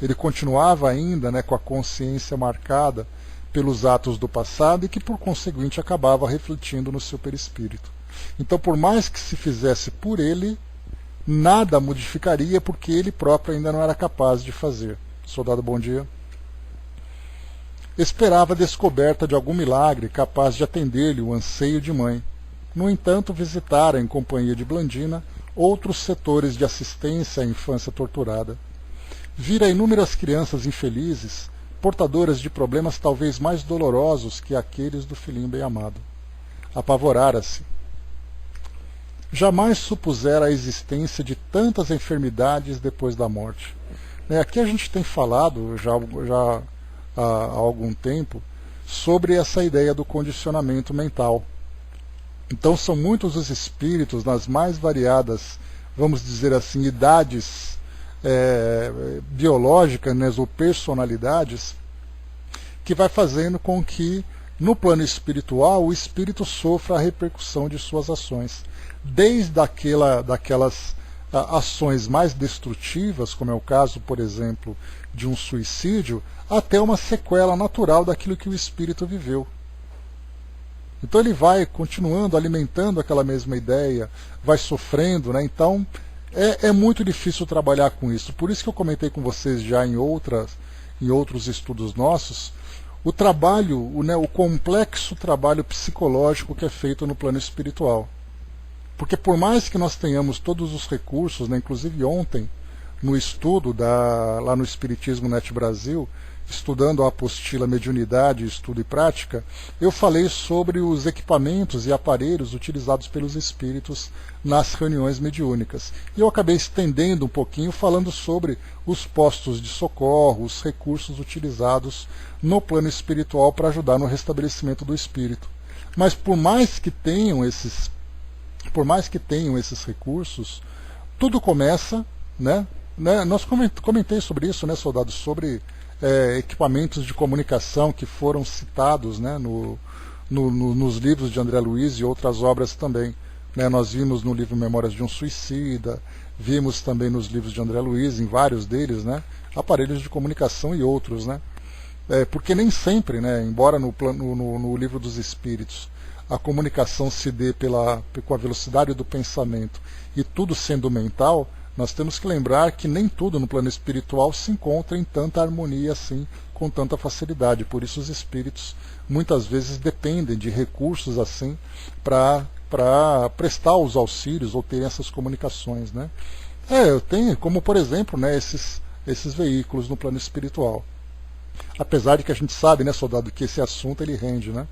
Ele continuava ainda, né, com a consciência marcada pelos atos do passado e que, por conseguinte, acabava refletindo no seu perispírito. Então, por mais que se fizesse por ele, nada modificaria porque ele próprio ainda não era capaz de fazer. Soldado, bom dia. Esperava a descoberta de algum milagre capaz de atender-lhe o anseio de mãe. No entanto, visitara, em companhia de Blandina, outros setores de assistência à infância torturada. Vira inúmeras crianças infelizes, portadoras de problemas talvez mais dolorosos que aqueles do filhinho bem-amado. Apavorara-se. Jamais supusera a existência de tantas enfermidades depois da morte. Aqui a gente tem falado já há algum tempo sobre essa ideia do condicionamento mental. Então são muitos os espíritos nas mais variadas, vamos dizer assim, idades biológicas, né, ou personalidades, que vai fazendo com que no plano espiritual o espírito sofra a repercussão de suas ações. Desde daquelas ações mais destrutivas, como é o caso, por exemplo, de um suicídio, até uma sequela natural daquilo que o espírito viveu. Então ele vai continuando, alimentando aquela mesma ideia, vai sofrendo, né? Então é muito difícil trabalhar com isso. Por isso que eu comentei com vocês já em outros estudos nossos, o trabalho, o complexo trabalho psicológico que é feito no plano espiritual. Porque por mais que nós tenhamos todos os recursos, né, inclusive ontem, no estudo lá no Espiritismo Net Brasil, estudando a apostila Mediunidade, Estudo e Prática, eu falei sobre os equipamentos e aparelhos utilizados pelos espíritos nas reuniões mediúnicas. E eu acabei estendendo um pouquinho, falando sobre os postos de socorro, os recursos utilizados no plano espiritual para ajudar no restabelecimento do espírito. Mas por mais que tenham esses recursos, tudo começa, né? Nós comentei sobre isso, né, soldados, sobre equipamentos de comunicação que foram citados, né, nos livros de André Luiz e outras obras também. Né? Nós vimos no livro Memórias de um Suicida, vimos também nos livros de André Luiz, em vários deles, né? Aparelhos de comunicação e outros. Né? Porque nem sempre, né? Embora no livro dos Espíritos a comunicação se dê com a velocidade do pensamento e tudo sendo mental, nós temos que lembrar que nem tudo no plano espiritual se encontra em tanta harmonia assim, com tanta facilidade. Por isso os espíritos muitas vezes dependem de recursos assim para prestar os auxílios ou ter essas comunicações. Né? Eu tenho, como por exemplo, né, esses veículos no plano espiritual. Apesar de que a gente sabe, né, soldado, que esse assunto ele rende, né?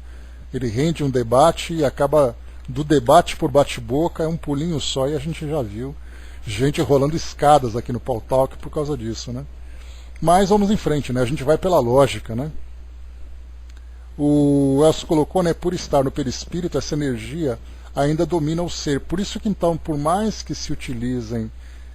Ele rende um debate e acaba do debate por bate-boca, é um pulinho só, e a gente já viu gente rolando escadas aqui no Paul Talk por causa disso. Né? Mas vamos em frente, né? A gente vai pela lógica. Né? O Elcio colocou, né, por estar no perispírito, essa energia ainda domina o ser. Por isso que então, por mais que se utilizem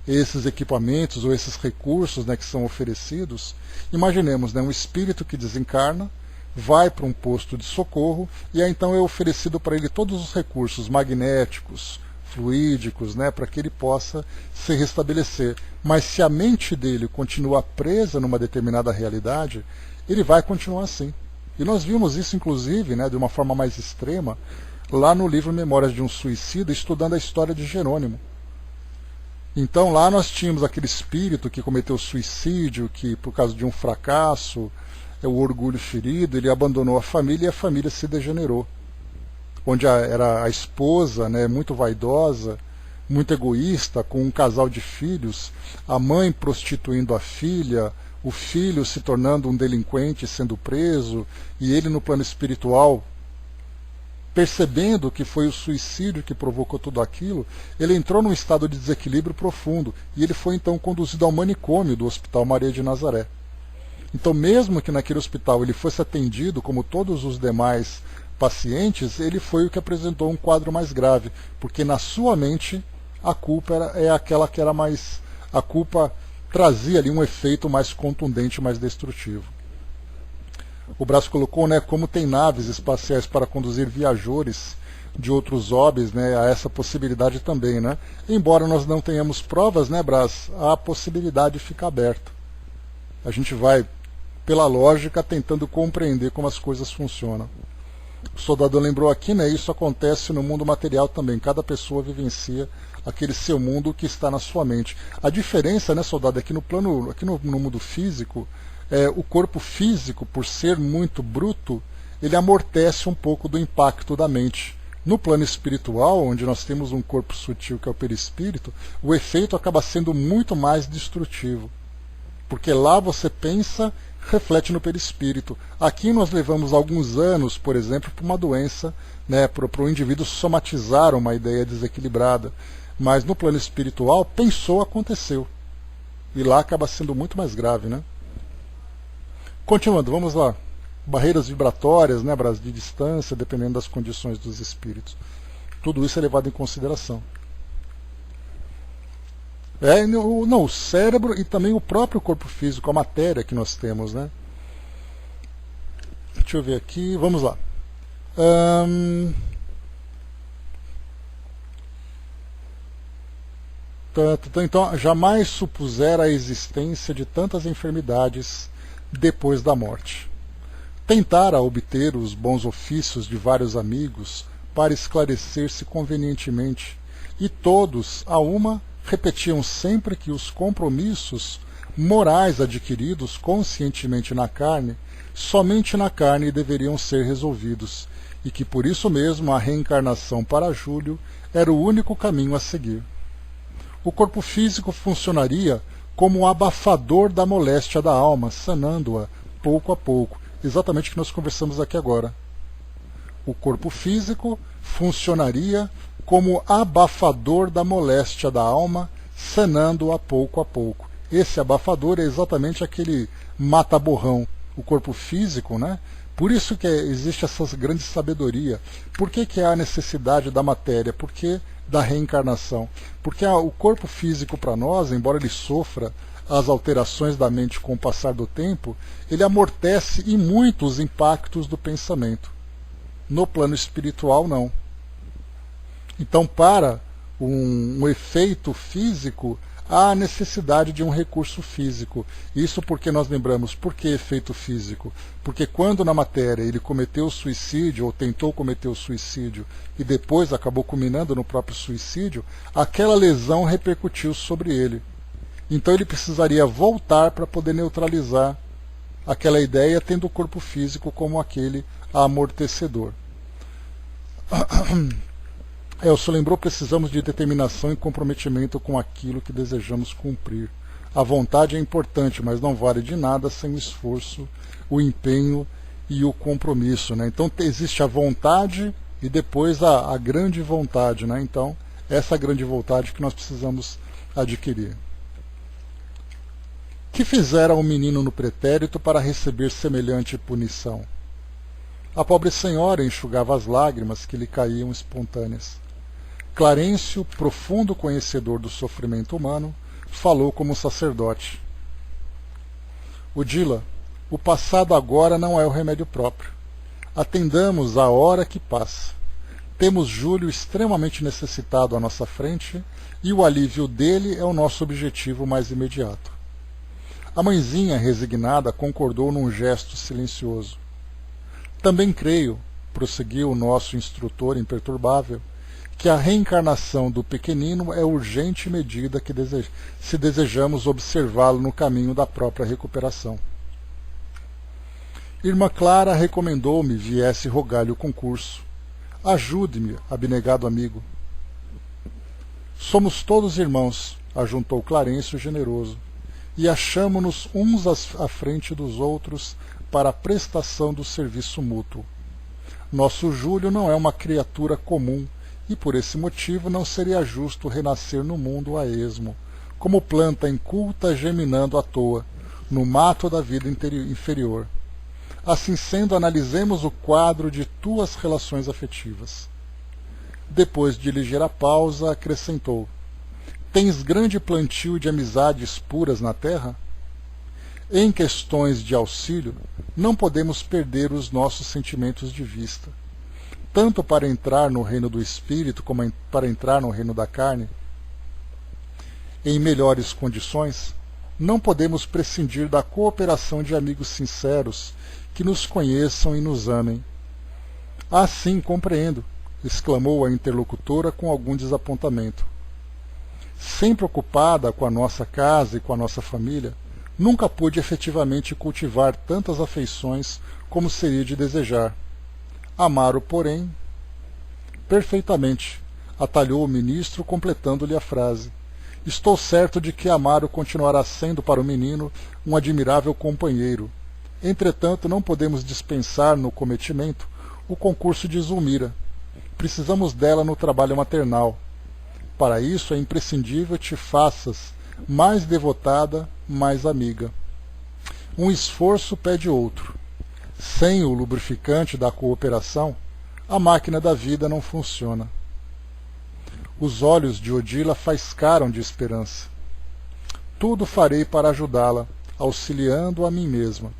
esses equipamentos ou esses recursos, né, que são oferecidos, imaginemos, né, um espírito que desencarna, vai para um posto de socorro e aí então é oferecido para ele todos os recursos magnéticos, fluídicos, né, para que ele possa se restabelecer. Mas se a mente dele continua presa numa determinada realidade, ele vai continuar assim. E nós vimos isso, inclusive, né, de uma forma mais extrema, lá no livro Memórias de um Suicida, estudando a história de Jerônimo. Então lá nós tínhamos aquele espírito que cometeu suicídio, que por causa de um fracasso, o orgulho ferido, ele abandonou a família e a família se degenerou. Onde era a esposa, né, muito vaidosa, muito egoísta, com um casal de filhos, a mãe prostituindo a filha, o filho se tornando um delinquente sendo preso, e ele no plano espiritual, percebendo que foi o suicídio que provocou tudo aquilo, ele entrou num estado de desequilíbrio profundo, e ele foi então conduzido ao manicômio do Hospital Maria de Nazaré. Então, mesmo que naquele hospital ele fosse atendido como todos os demais pacientes, ele foi o que apresentou um quadro mais grave, porque na sua mente a culpa é aquela que era mais... A culpa trazia ali um efeito mais contundente, mais destrutivo. O Braço colocou, né, como tem naves espaciais para conduzir viajores de outros orbes, né, a essa possibilidade também. Né? Embora nós não tenhamos provas, né, Brás, a possibilidade fica aberta. A gente vai, pela lógica, tentando compreender como as coisas funcionam. O soldado lembrou aqui, né, isso acontece no mundo material também. Cada pessoa vivencia aquele seu mundo que está na sua mente. A diferença, né, soldado, aqui no mundo físico, o corpo físico, por ser muito bruto, ele amortece um pouco do impacto da mente. No plano espiritual, onde nós temos um corpo sutil que é o perispírito, o efeito acaba sendo muito mais destrutivo. Porque lá você pensa, reflete no perispírito. Aqui nós levamos alguns anos, por exemplo, para uma doença, né, para o indivíduo somatizar uma ideia desequilibrada. Mas no plano espiritual, pensou, aconteceu. E lá acaba sendo muito mais grave. Né? Continuando, vamos lá. Barreiras vibratórias, né, de distância, dependendo das condições dos espíritos. Tudo isso é levado em consideração. O cérebro e também o próprio corpo físico, a matéria que nós temos. Né? Deixa eu ver aqui, vamos lá. Então, jamais supusera a existência de tantas enfermidades depois da morte. Tentara obter os bons ofícios de vários amigos para esclarecer-se convenientemente, e todos, a uma, repetiam sempre que os compromissos morais adquiridos conscientemente na carne, somente na carne deveriam ser resolvidos, e que por isso mesmo a reencarnação para Júlio era o único caminho a seguir. O corpo físico funcionaria como um abafador da moléstia da alma, sanando-a pouco a pouco, exatamente o que nós conversamos aqui agora. O corpo físico funcionaria como abafador da moléstia da alma, sanando-a pouco a pouco. Esse abafador é exatamente aquele mata-borrão, o corpo físico, né? Por isso que existe essa grande sabedoria. Por que há a necessidade da matéria? Porque da reencarnação. Porque o corpo físico para nós, embora ele sofra as alterações da mente com o passar do tempo, ele amortece em muito os impactos do pensamento. No plano espiritual, não. Então, para um efeito físico, há necessidade de um recurso físico. Isso porque nós lembramos, por que efeito físico? Porque quando na matéria ele cometeu o suicídio, ou tentou cometer o suicídio, e depois acabou culminando no próprio suicídio, aquela lesão repercutiu sobre ele. Então ele precisaria voltar para poder neutralizar aquela ideia, tendo o corpo físico como aquele amortecedor. Elcio lembrou, precisamos de determinação e comprometimento com aquilo que desejamos cumprir. A vontade é importante, mas não vale de nada sem o esforço, o empenho e o compromisso. Né? Então existe a vontade e depois a grande vontade. Né? Então, essa grande vontade que nós precisamos adquirir. Que fizera o menino no pretérito para receber semelhante punição? A pobre senhora enxugava as lágrimas que lhe caíam espontâneas. Clarencio, profundo conhecedor do sofrimento humano, falou como sacerdote. Odila, o passado agora não é o remédio próprio. Atendamos a hora que passa. Temos Júlio extremamente necessitado à nossa frente e o alívio dele é o nosso objetivo mais imediato. A mãezinha, resignada, concordou num gesto silencioso. Também creio, prosseguiu o nosso instrutor imperturbável, que a reencarnação do pequenino é urgente medida que se desejamos observá-lo no caminho da própria recuperação. Irmã Clara recomendou-me viesse rogar-lhe o concurso. Ajude-me, abnegado amigo. Somos todos irmãos, ajuntou Clarencio generoso, e achamo-nos uns à frente dos outros para a prestação do serviço mútuo. Nosso Júlio não é uma criatura comum, e por esse motivo não seria justo renascer no mundo a esmo, como planta inculta geminando à toa, no mato da vida inferior. Assim sendo, analisemos o quadro de tuas relações afetivas. Depois de ligeira pausa, acrescentou: tens grande plantio de amizades puras na terra? Em questões de auxílio, não podemos perder os nossos sentimentos de vista. Tanto para entrar no reino do espírito como para entrar no reino da carne, em melhores condições, não podemos prescindir da cooperação de amigos sinceros que nos conheçam e nos amem. Ah, sim, compreendo, exclamou a interlocutora com algum desapontamento. Sempre ocupada com a nossa casa e com a nossa família, nunca pude efetivamente cultivar tantas afeições como seria de desejar. Amaro, porém, perfeitamente, atalhou o ministro, completando-lhe a frase. Estou certo de que Amaro continuará sendo para o menino um admirável companheiro. Entretanto, não podemos dispensar no cometimento o concurso de Zulmira. Precisamos dela no trabalho maternal. Para isso é imprescindível te faças mais devotada, mais amiga. Um esforço pede outro. Sem o lubrificante da cooperação, a máquina da vida não funciona. Os olhos de Odila faiscaram de esperança. Tudo farei para ajudá-la, auxiliando a mim mesma,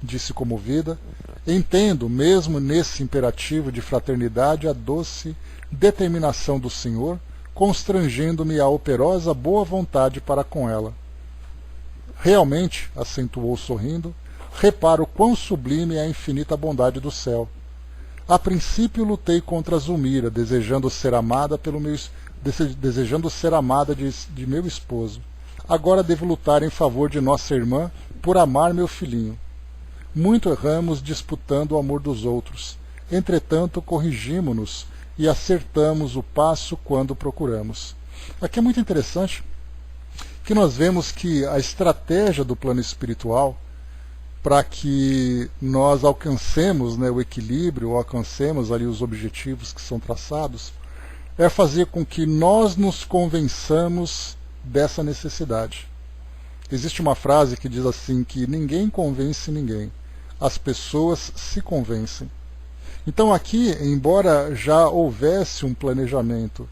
disse comovida. Entendo, mesmo nesse imperativo de fraternidade, a doce determinação do Senhor, constrangendo-me a operosa boa vontade para com ela. Realmente, acentuou sorrindo, reparo quão sublime é a infinita bondade do céu. A princípio lutei contra Zulmira, desejando ser amada de meu esposo. Agora devo lutar em favor de nossa irmã por amar meu filhinho. Muito erramos disputando o amor dos outros. Entretanto, corrigimo-nos e acertamos o passo quando procuramos. Aqui é muito interessante que nós vemos que a estratégia do plano espiritual para que nós alcancemos, né, o equilíbrio, ou alcancemos ali os objetivos que são traçados, é fazer com que nós nos convençamos dessa necessidade. Existe uma frase que diz assim, que ninguém convence ninguém, as pessoas se convencem. Então aqui, embora já houvesse um planejamento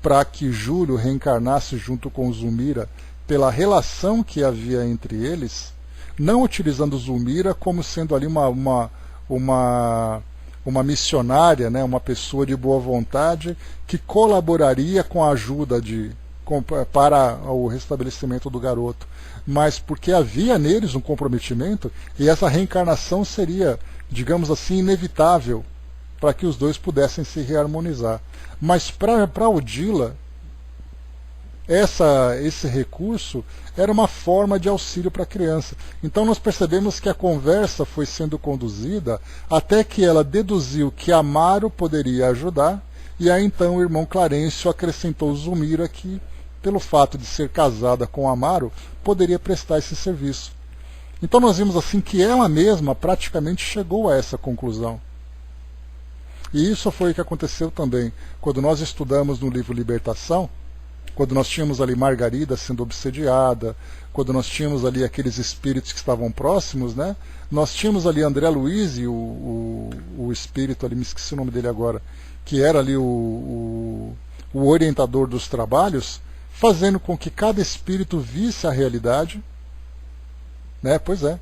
para que Júlio reencarnasse junto com Zulmira pela relação que havia entre eles, não utilizando Zulmira como sendo ali uma uma missionária, né, uma pessoa de boa vontade que colaboraria com a ajuda para o restabelecimento do garoto, mas porque havia neles um comprometimento e essa reencarnação seria, digamos assim, inevitável para que os dois pudessem se reharmonizar. Mas para Odila, esse recurso era uma forma de auxílio para a criança. Então nós percebemos que a conversa foi sendo conduzida até que ela deduziu que Amaro poderia ajudar, e aí então o irmão Clarencio acrescentou Zulmira, que pelo fato de ser casada com Amaro, poderia prestar esse serviço. Então nós vimos assim que ela mesma praticamente chegou a essa conclusão. E isso foi o que aconteceu também quando nós estudamos no livro Libertação, quando nós tínhamos ali Margarida sendo obsediada, quando nós tínhamos ali aqueles espíritos que estavam próximos, né? Nós tínhamos ali André Luiz, o espírito ali, me esqueci o nome dele agora, que era ali o orientador dos trabalhos, fazendo com que cada espírito visse a realidade, né? Pois é.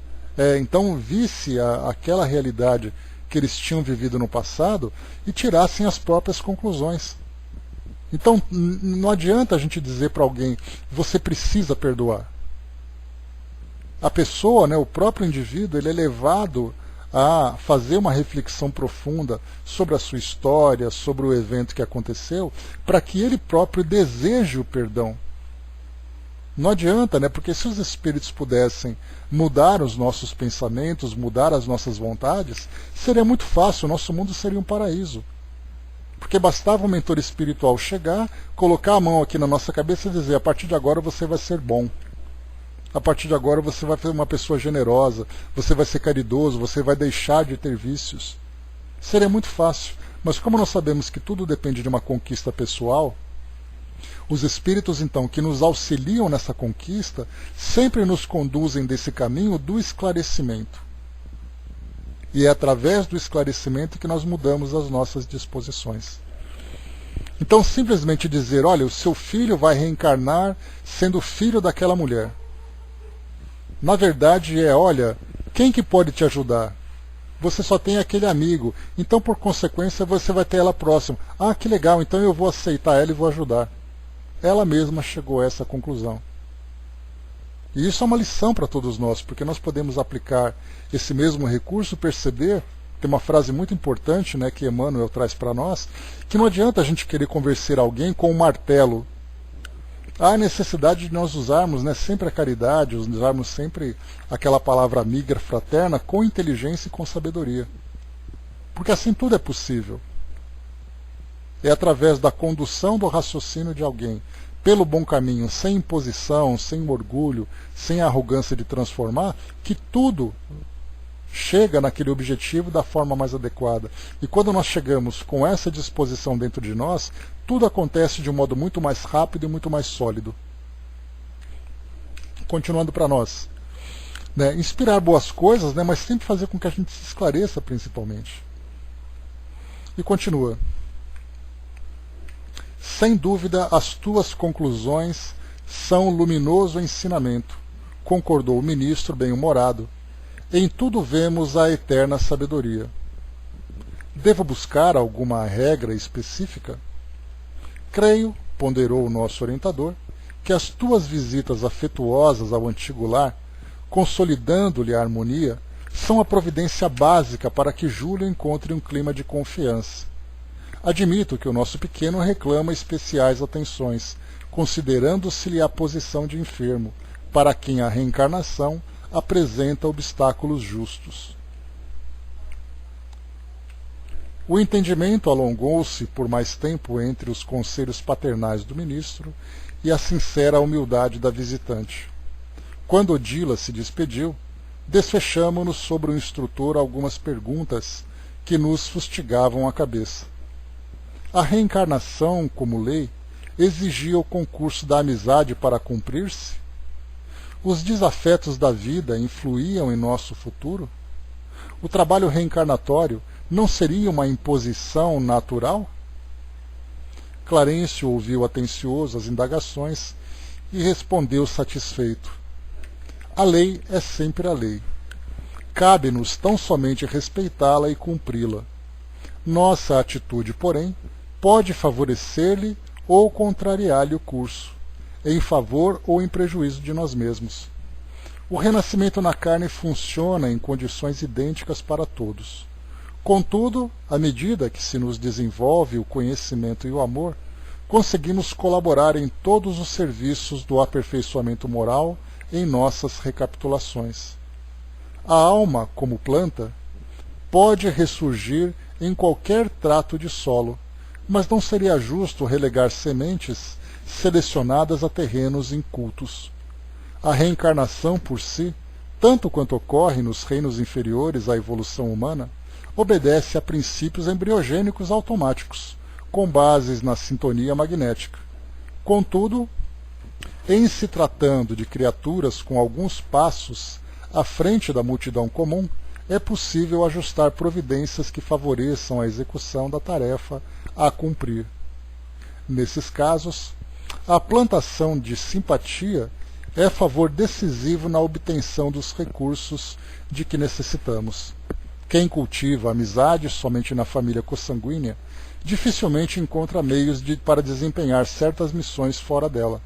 Então visse aquela realidade que eles tinham vivido no passado e tirassem as próprias conclusões. Então não adianta a gente dizer para alguém, você precisa perdoar. A pessoa, né, o próprio indivíduo, ele é levado a fazer uma reflexão profunda sobre a sua história, sobre o evento que aconteceu, para que ele próprio deseje o perdão. Não adianta, né? Porque se os espíritos pudessem mudar os nossos pensamentos, mudar as nossas vontades, seria muito fácil, o nosso mundo seria um paraíso. Porque bastava um mentor espiritual chegar, colocar a mão aqui na nossa cabeça e dizer, a partir de agora você vai ser bom. A partir de agora você vai ser uma pessoa generosa, você vai ser caridoso, você vai deixar de ter vícios. Seria muito fácil. Mas como nós sabemos que tudo depende de uma conquista pessoal, os espíritos, então, que nos auxiliam nessa conquista, sempre nos conduzem desse caminho do esclarecimento. E é através do esclarecimento que nós mudamos as nossas disposições. Então, simplesmente dizer, olha, o seu filho vai reencarnar sendo filho daquela mulher. Na verdade olha, quem que pode te ajudar? Você só tem aquele amigo, então por consequência você vai ter ela próxima. Ah, que legal, então eu vou aceitar ela e vou ajudar. Ela mesma chegou a essa conclusão. E isso é uma lição para todos nós, porque nós podemos aplicar esse mesmo recurso, perceber, tem uma frase muito importante, né, que Emmanuel traz para nós, que não adianta a gente querer convencer alguém com um martelo. Há a necessidade de nós usarmos, né, sempre a caridade, usarmos sempre aquela palavra amiga, fraterna, com inteligência e com sabedoria. Porque assim tudo é possível. É através da condução do raciocínio de alguém pelo bom caminho, sem imposição, sem orgulho, sem arrogância de transformar, que tudo chega naquele objetivo da forma mais adequada. E quando nós chegamos com essa disposição dentro de nós, tudo acontece de um modo muito mais rápido e muito mais sólido. Continuando para nós. Né, inspirar boas coisas, né, mas sempre fazer com que a gente se esclareça principalmente. E continua. Sem dúvida, as tuas conclusões são luminoso ensinamento, concordou o ministro bem-humorado. Em tudo vemos a eterna sabedoria. Devo buscar alguma regra específica? Creio, ponderou o nosso orientador, que as tuas visitas afetuosas ao antigo lar, consolidando-lhe a harmonia, são a providência básica para que Júlio encontre um clima de confiança. Admito que o nosso pequeno reclama especiais atenções, considerando-se-lhe a posição de enfermo, para quem a reencarnação apresenta obstáculos justos. O entendimento alongou-se por mais tempo entre os conselhos paternais do ministro e a sincera humildade da visitante. Quando Odila se despediu, desfechamo-nos sobre o instrutor algumas perguntas que nos fustigavam a cabeça. A reencarnação, como lei, exigia o concurso da amizade para cumprir-se? Os desafetos da vida influíam em nosso futuro? O trabalho reencarnatório não seria uma imposição natural? Clarencio ouviu atencioso as indagações e respondeu satisfeito. A lei é sempre a lei. Cabe-nos tão somente respeitá-la e cumpri-la. Nossa atitude, porém, pode favorecer-lhe ou contrariar-lhe o curso, em favor ou em prejuízo de nós mesmos. O renascimento na carne funciona em condições idênticas para todos. Contudo, à medida que se nos desenvolve o conhecimento e o amor, conseguimos colaborar em todos os serviços do aperfeiçoamento moral em nossas recapitulações. A alma, como planta, pode ressurgir em qualquer trato de solo, mas não seria justo relegar sementes selecionadas a terrenos incultos. A reencarnação por si, tanto quanto ocorre nos reinos inferiores à evolução humana, obedece a princípios embriogênicos automáticos, com bases na sintonia magnética. Contudo, em se tratando de criaturas com alguns passos à frente da multidão comum, é possível ajustar providências que favoreçam a execução da tarefa a cumprir. Nesses casos, a plantação de simpatia é favor decisivo na obtenção dos recursos de que necessitamos. Quem cultiva a amizade somente na família consanguínea dificilmente encontra meios para desempenhar certas missões fora dela.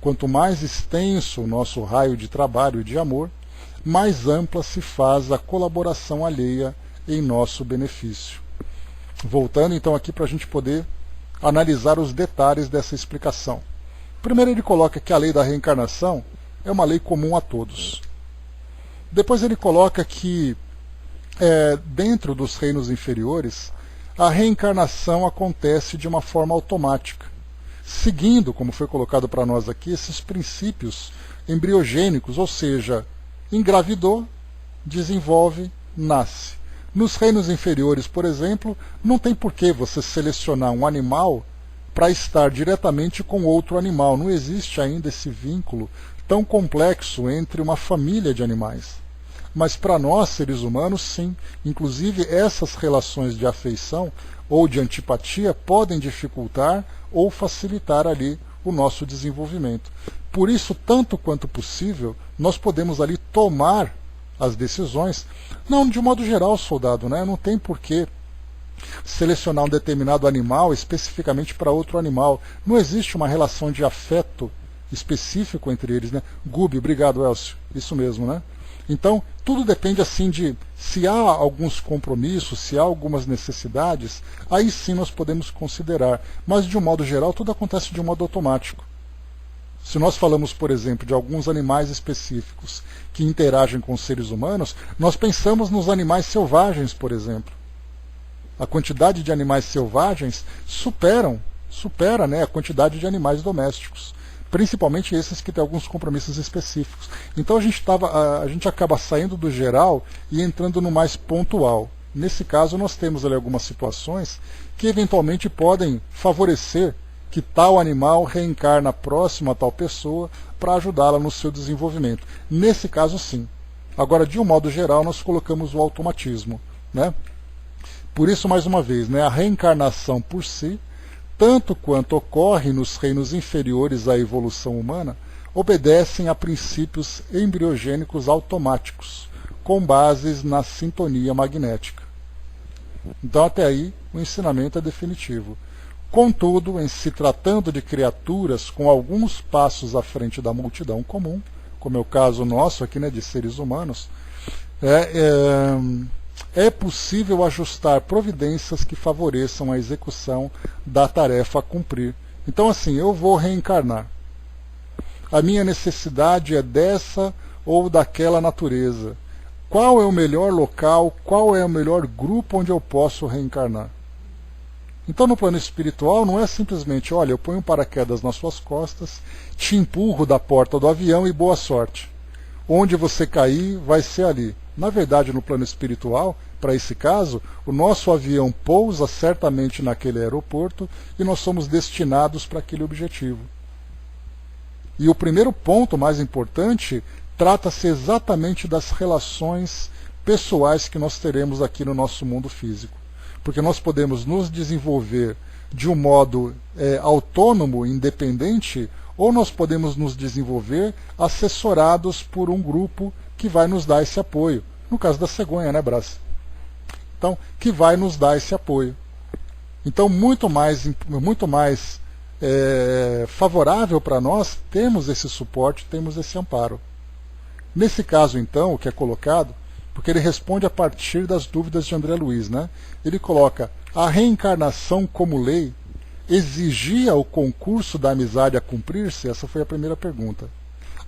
Quanto mais extenso o nosso raio de trabalho e de amor, mais ampla se faz a colaboração alheia em nosso benefício. Voltando então aqui para a gente poder analisar os detalhes dessa explicação. Primeiro ele coloca que a lei da reencarnação é uma lei comum a todos. Depois ele coloca que dentro dos reinos inferiores, a reencarnação acontece de uma forma automática, seguindo, como foi colocado para nós aqui, esses princípios embriogênicos, ou seja, engravidou, desenvolve, nasce. Nos reinos inferiores, por exemplo, não tem por que você selecionar um animal para estar diretamente com outro animal. Não existe ainda esse vínculo tão complexo entre uma família de animais. Mas para nós, seres humanos, sim. Inclusive, essas relações de afeição ou de antipatia podem dificultar ou facilitar ali o nosso desenvolvimento. Por isso, tanto quanto possível, nós podemos ali tomar as decisões, não de modo geral, soldado, né? Não tem porquê selecionar um determinado animal especificamente para outro animal. Não existe uma relação de afeto específico entre eles, né? Gubi, obrigado, Elcio. Isso mesmo, né? Então, tudo depende assim de se há alguns compromissos, se há algumas necessidades, aí sim nós podemos considerar. Mas, de um modo geral, tudo acontece de um modo automático. Se nós falamos, por exemplo, de alguns animais específicos que interagem com os seres humanos, nós pensamos nos animais selvagens, por exemplo. A quantidade de animais selvagens supera, né, a quantidade de animais domésticos. Principalmente esses que têm alguns compromissos específicos. Então a gente acaba saindo do geral e entrando no mais pontual. Nesse caso, nós temos ali algumas situações que eventualmente podem favorecer que tal animal reencarna próximo a tal pessoa para ajudá-la no seu desenvolvimento. Nesse caso, sim. Agora, de um modo geral, nós colocamos o automatismo, né? Por isso, mais uma vez, né, a reencarnação por si, tanto quanto ocorre nos reinos inferiores à evolução humana, obedecem a princípios embriogênicos automáticos, com bases na sintonia magnética. Então, até aí, o ensinamento é definitivo. Contudo, em se tratando de criaturas com alguns passos à frente da multidão comum, como é o caso nosso aqui, né, de seres humanos, é possível ajustar providências que favoreçam a execução da tarefa a cumprir. Então, assim, eu vou reencarnar. A minha necessidade é dessa ou daquela natureza. Qual é o melhor local, qual é o melhor grupo onde eu posso reencarnar? Então, no plano espiritual, não é simplesmente, olha, eu ponho um paraquedas nas suas costas, te empurro da porta do avião e boa sorte. Onde você cair, vai ser ali. Na verdade, no plano espiritual, para esse caso, o nosso avião pousa certamente naquele aeroporto e nós somos destinados para aquele objetivo. E o primeiro ponto mais importante trata-se exatamente das relações pessoais que nós teremos aqui no nosso mundo físico. Porque nós podemos nos desenvolver de um modo autônomo, independente, ou nós podemos nos desenvolver assessorados por um grupo que vai nos dar esse apoio. No caso da cegonha, né, Brás? então, que vai nos dar esse apoio. Então, muito mais favorável para nós, temos esse suporte, temos esse amparo. Nesse caso, então, o que é colocado, porque ele responde a partir das dúvidas de André Luiz, né? Ele coloca: a reencarnação como lei exigia o concurso da amizade a cumprir-se? Essa foi a primeira pergunta.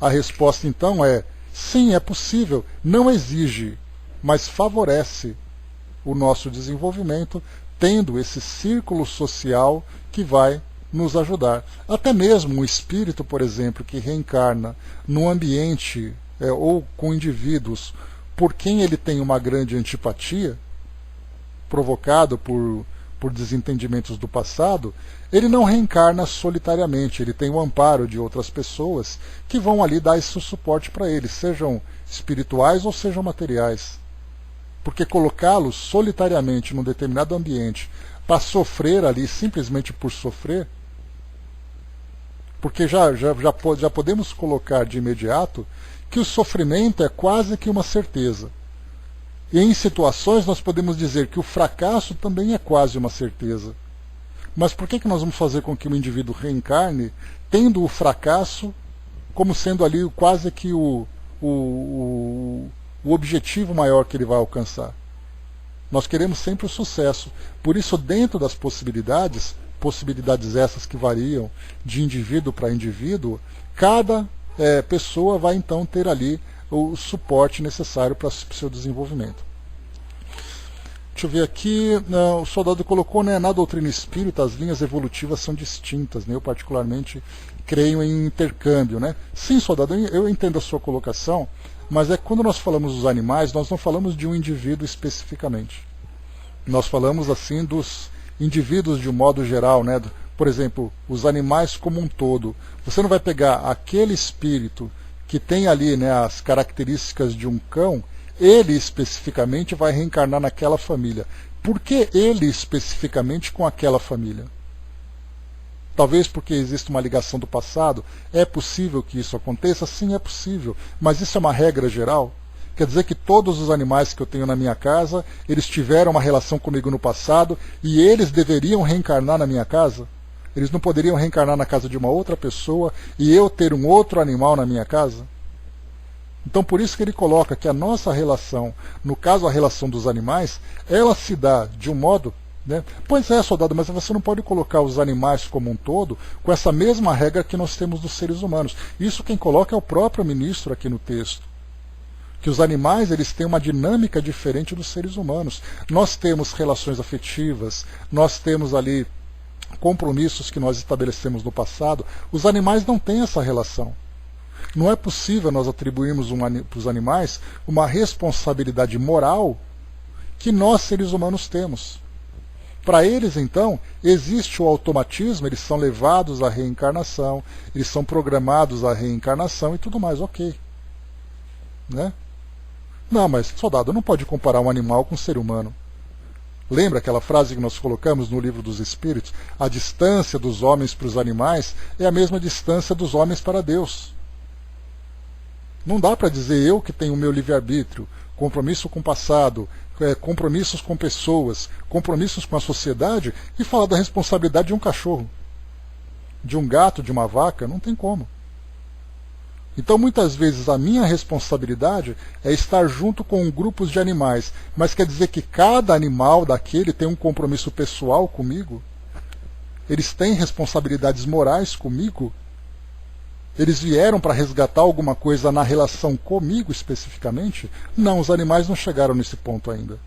A resposta, então, é: sim, é possível, não exige, mas favorece o nosso desenvolvimento, tendo esse círculo social que vai nos ajudar. Até mesmo um espírito, por exemplo, que reencarna num ambiente ou com indivíduos por quem ele tem uma grande antipatia, provocado por desentendimentos do passado, ele não reencarna solitariamente, ele tem o amparo de outras pessoas que vão ali dar esse suporte para ele, sejam espirituais ou sejam materiais. Porque colocá-los solitariamente num determinado ambiente para sofrer ali, simplesmente por sofrer, porque já podemos colocar de imediato que o sofrimento é quase que uma certeza. E em situações nós podemos dizer que o fracasso também é quase uma certeza. Mas por que nós vamos fazer com que o indivíduo reencarne tendo o fracasso como sendo ali quase que o objetivo maior que ele vai alcançar? Nós queremos sempre o sucesso. Por isso, dentro das possibilidades essas que variam de indivíduo para indivíduo, cada pessoa vai então ter ali o suporte necessário para o seu desenvolvimento. Deixa eu ver aqui, o soldado colocou, né, na doutrina espírita as linhas evolutivas são distintas, né, eu particularmente creio em intercâmbio, né? Sim, soldado, eu entendo a sua colocação, mas quando nós falamos dos animais, nós não falamos de um indivíduo especificamente. Nós falamos assim dos indivíduos de um modo geral, né? Por exemplo, os animais como um todo. Você não vai pegar aquele espírito que tem ali, né, as características de um cão, ele especificamente vai reencarnar naquela família. Por que ele especificamente com aquela família? Talvez porque existe uma ligação do passado. É possível que isso aconteça? Sim, é possível. Mas isso é uma regra geral? Quer dizer que todos os animais que eu tenho na minha casa, eles tiveram uma relação comigo no passado e eles deveriam reencarnar na minha casa? Eles não poderiam reencarnar na casa de uma outra pessoa e eu ter um outro animal na minha casa? Então por isso que ele coloca que a nossa relação, no caso a relação dos animais, ela se dá de um modo, né? Pois é, soldado, mas você não pode colocar os animais como um todo com essa mesma regra que nós temos dos seres humanos. Isso quem coloca é o próprio ministro aqui no texto. Que os animais eles têm uma dinâmica diferente dos seres humanos. Nós temos relações afetivas, nós temos ali compromissos que nós estabelecemos no passado. Os animais não têm essa relação. Não é possível nós atribuirmos para os animais uma responsabilidade moral que nós, seres humanos, temos. Para eles, então, existe o automatismo, eles são levados à reencarnação, eles são programados à reencarnação e tudo mais, ok. Né? Não, mas, soldado, não pode comparar um animal com um ser humano. Lembra aquela frase que nós colocamos no Livro dos Espíritos? A distância dos homens para os animais é a mesma distância dos homens para Deus. Não dá para dizer eu que tenho o meu livre-arbítrio, compromisso com o passado, compromissos com pessoas, compromissos com a sociedade e falar da responsabilidade de um cachorro, de um gato, de uma vaca, não tem como. Então muitas vezes a minha responsabilidade é estar junto com grupos de animais, mas quer dizer que cada animal daquele tem um compromisso pessoal comigo? Eles têm responsabilidades morais comigo? Eles vieram para resgatar alguma coisa na relação comigo especificamente? Não, os animais não chegaram nesse ponto ainda.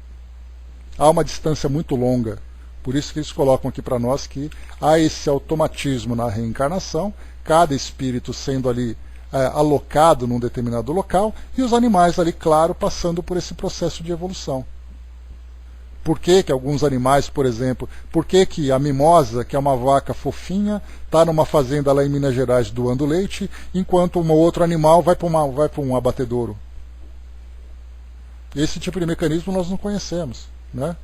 Há uma distância muito longa. Por isso que eles colocam aqui para nós que há esse automatismo na reencarnação, cada espírito sendo ali alocado num determinado local, e os animais ali, claro, passando por esse processo de evolução. Por que que alguns animais, por exemplo, por que que a mimosa, que é uma vaca fofinha, está numa fazenda lá em Minas Gerais doando leite, enquanto um outro animal vai para um abatedouro? Esse tipo de mecanismo nós não conhecemos, né?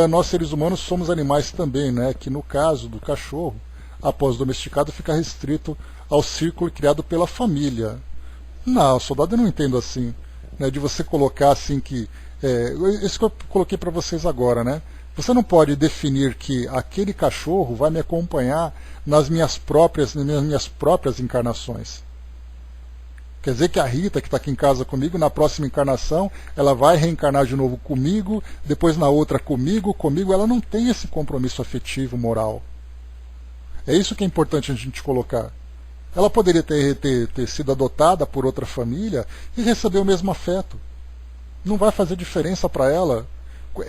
Nós seres humanos somos animais também, né? Que no caso do cachorro, após domesticado, fica restrito ao círculo criado pela família. Não, soldado, eu não entendo assim. né, de você colocar assim que... isso que eu coloquei para vocês agora, né? Você não pode definir que aquele cachorro vai me acompanhar nas minhas próprias encarnações. Quer dizer que a Rita, que está aqui em casa comigo, na próxima encarnação, ela vai reencarnar de novo comigo, depois na outra comigo, ela não tem esse compromisso afetivo, moral. É isso que é importante a gente colocar. Ela poderia ter sido adotada por outra família e receber o mesmo afeto. Não vai fazer diferença para ela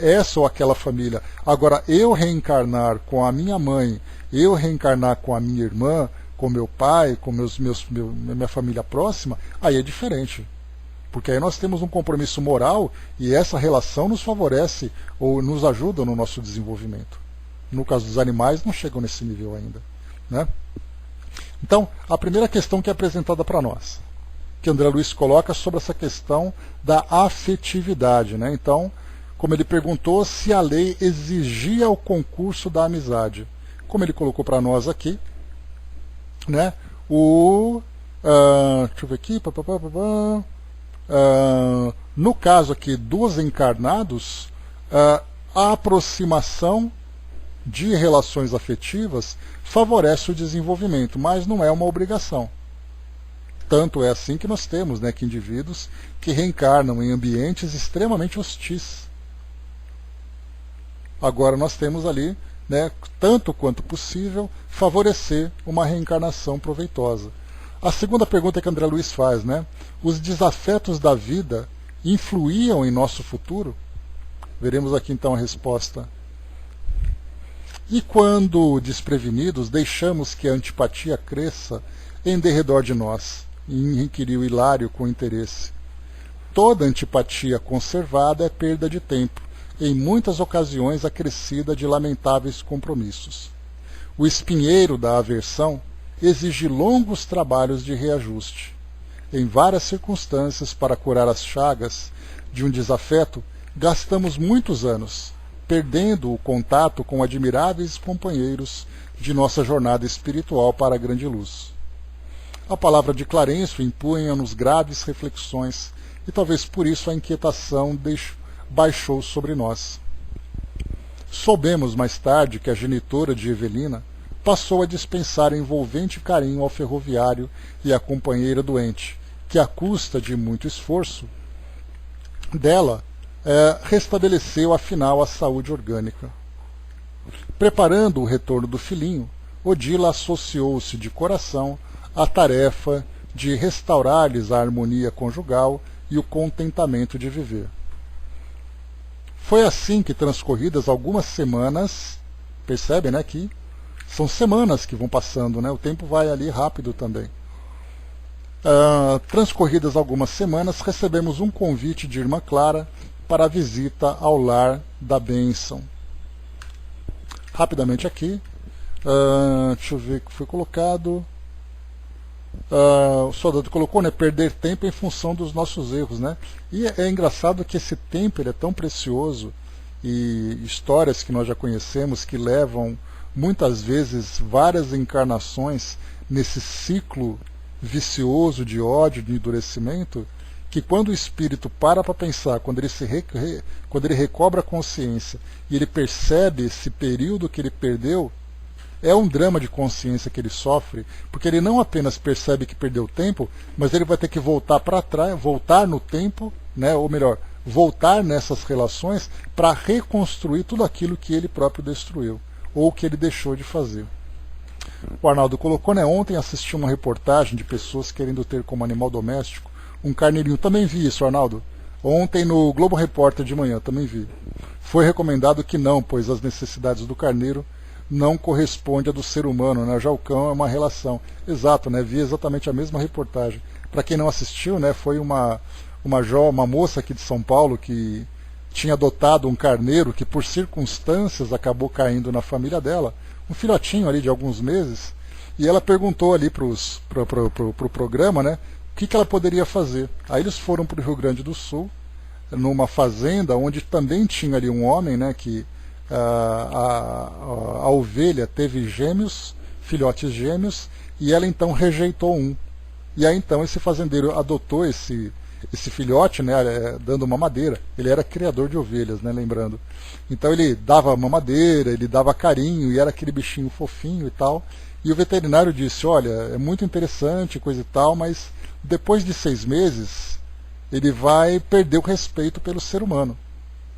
essa ou aquela família. Agora, eu reencarnar com a minha mãe, eu reencarnar com a minha irmã, com meu pai, com minha família próxima, aí é diferente. Porque aí nós temos um compromisso moral e essa relação nos favorece ou nos ajuda no nosso desenvolvimento. No caso dos animais, não chegam nesse nível ainda, né? Então, a primeira questão que é apresentada para nós, que André Luiz coloca sobre essa questão da afetividade, né? Então, como ele perguntou se a lei exigia o concurso da amizade. Como ele colocou para nós aqui, né? Deixa eu ver aqui. No caso aqui dos encarnados, a aproximação de relações afetivas favorece o desenvolvimento, mas não é uma obrigação. Tanto é assim que nós temos, né, que indivíduos que reencarnam em ambientes extremamente hostis. Agora nós temos ali, né, tanto quanto possível, favorecer uma reencarnação proveitosa. A segunda pergunta que André Luiz faz, né, os desafetos da vida influíam em nosso futuro? Veremos aqui então a resposta. E quando desprevenidos, deixamos que a antipatia cresça em derredor de nós, inquiriu Hilário com interesse. Toda antipatia conservada é perda de tempo, em muitas ocasiões acrescida de lamentáveis compromissos. O espinheiro da aversão exige longos trabalhos de reajuste. Em várias circunstâncias, para curar as chagas de um desafeto, gastamos muitos anos, perdendo o contato com admiráveis companheiros de nossa jornada espiritual para a grande luz. A palavra de Clarencio impunha-nos graves reflexões, e talvez por isso a inquietação baixou sobre nós. Soubemos mais tarde que a genitora de Evelina passou a dispensar envolvente carinho ao ferroviário e à companheira doente, que à custa de muito esforço dela, restabeleceu afinal a saúde orgânica. Preparando o retorno do filhinho, Odila associou-se de coração à tarefa de restaurar-lhes a harmonia conjugal e o contentamento de viver. Foi assim que, transcorridas algumas semanas, percebem, né, que são semanas que vão passando, né, o tempo vai ali rápido também. Transcorridas algumas semanas, recebemos um convite de Irmã Clara para a visita ao lar da bênção. Rapidamente aqui, deixa eu ver o que foi colocado. O soldado colocou, né, perder tempo em função dos nossos erros, né? E é engraçado que esse tempo ele é tão precioso, e histórias que nós já conhecemos que levam muitas vezes várias encarnações nesse ciclo vicioso de ódio, de endurecimento, que quando o espírito para pensar, quando ele recobra a consciência e ele percebe esse período que ele perdeu, é um drama de consciência que ele sofre, porque ele não apenas percebe que perdeu tempo, mas ele vai ter que voltar para trás, voltar no tempo, né, ou melhor, voltar nessas relações para reconstruir tudo aquilo que ele próprio destruiu, ou que ele deixou de fazer. O Arnaldo colocou, né, ontem assisti uma reportagem de pessoas querendo ter como animal doméstico um carneirinho. Também vi isso, Arnaldo. Ontem no Globo Repórter de manhã, também vi. Foi recomendado que não, pois as necessidades do carneiro não correspondem à do ser humano, né? Já o cão é uma relação. Exato, né? Vi exatamente a mesma reportagem. Para quem não assistiu, né, foi uma moça aqui de São Paulo que tinha adotado um carneiro que por circunstâncias acabou caindo na família dela, um filhotinho ali de alguns meses, e ela perguntou ali pro programa, né, o que ela poderia fazer. Aí eles foram para o Rio Grande do Sul, numa fazenda onde também tinha ali um homem, né, que a ovelha teve gêmeos, filhotes gêmeos, e ela então rejeitou um. E aí então esse fazendeiro adotou esse esse filhote, né, dando mamadeira. Ele era criador de ovelhas, né, lembrando. Então ele dava mamadeira, ele dava carinho, e era aquele bichinho fofinho e tal. E o veterinário disse, olha, é muito interessante, coisa e tal, mas depois de 6 meses, ele vai perder o respeito pelo ser humano.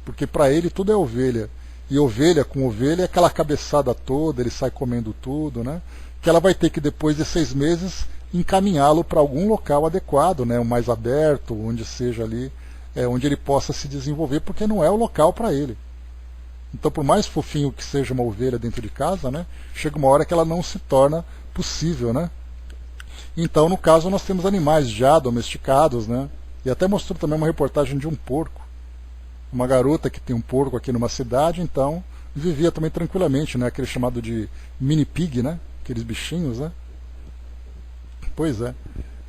Porque para ele tudo é ovelha. E ovelha com ovelha é aquela cabeçada toda, ele sai comendo tudo, né? Que ela vai ter que, depois de 6 meses, encaminhá-lo para algum local adequado, né? O mais aberto, onde seja ali, onde ele possa se desenvolver, porque não é o local para ele. Então, por mais fofinho que seja uma ovelha dentro de casa, né? Chega uma hora que ela não se torna possível, né? Então, no caso, nós temos animais já domesticados, né? E até mostrou também uma reportagem de um porco. Uma garota que tem um porco aqui numa cidade, então vivia também tranquilamente, né? Aquele chamado de mini pig, né? Aqueles bichinhos, né? Pois é.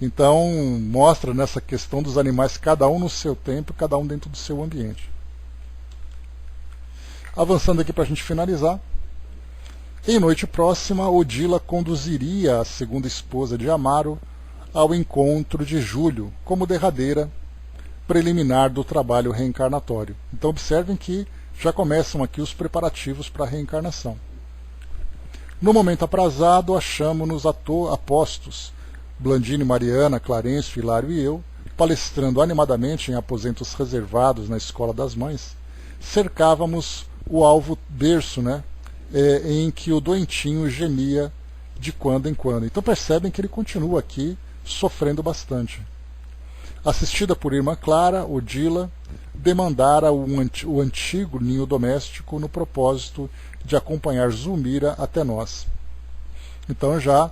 Então mostra nessa questão dos animais, cada um no seu tempo, cada um dentro do seu ambiente. Avançando aqui para a gente finalizar. Em noite próxima, Odila conduziria a segunda esposa de Amaro ao encontro de Júlio, como derradeira preliminar do trabalho reencarnatório. Então observem que já começam aqui os preparativos para a reencarnação. No momento aprazado, achamo-nos apostos, Blandine, Mariana, Clarencio, Hilário e eu, palestrando animadamente em aposentos reservados na Escola das Mães, cercávamos o alvo berço, né, em que o doentinho gemia de quando em quando. Então percebem que ele continua aqui sofrendo bastante. Assistida por irmã Clara, Odila demandara o antigo ninho doméstico no propósito de acompanhar Zulmira até nós. Então já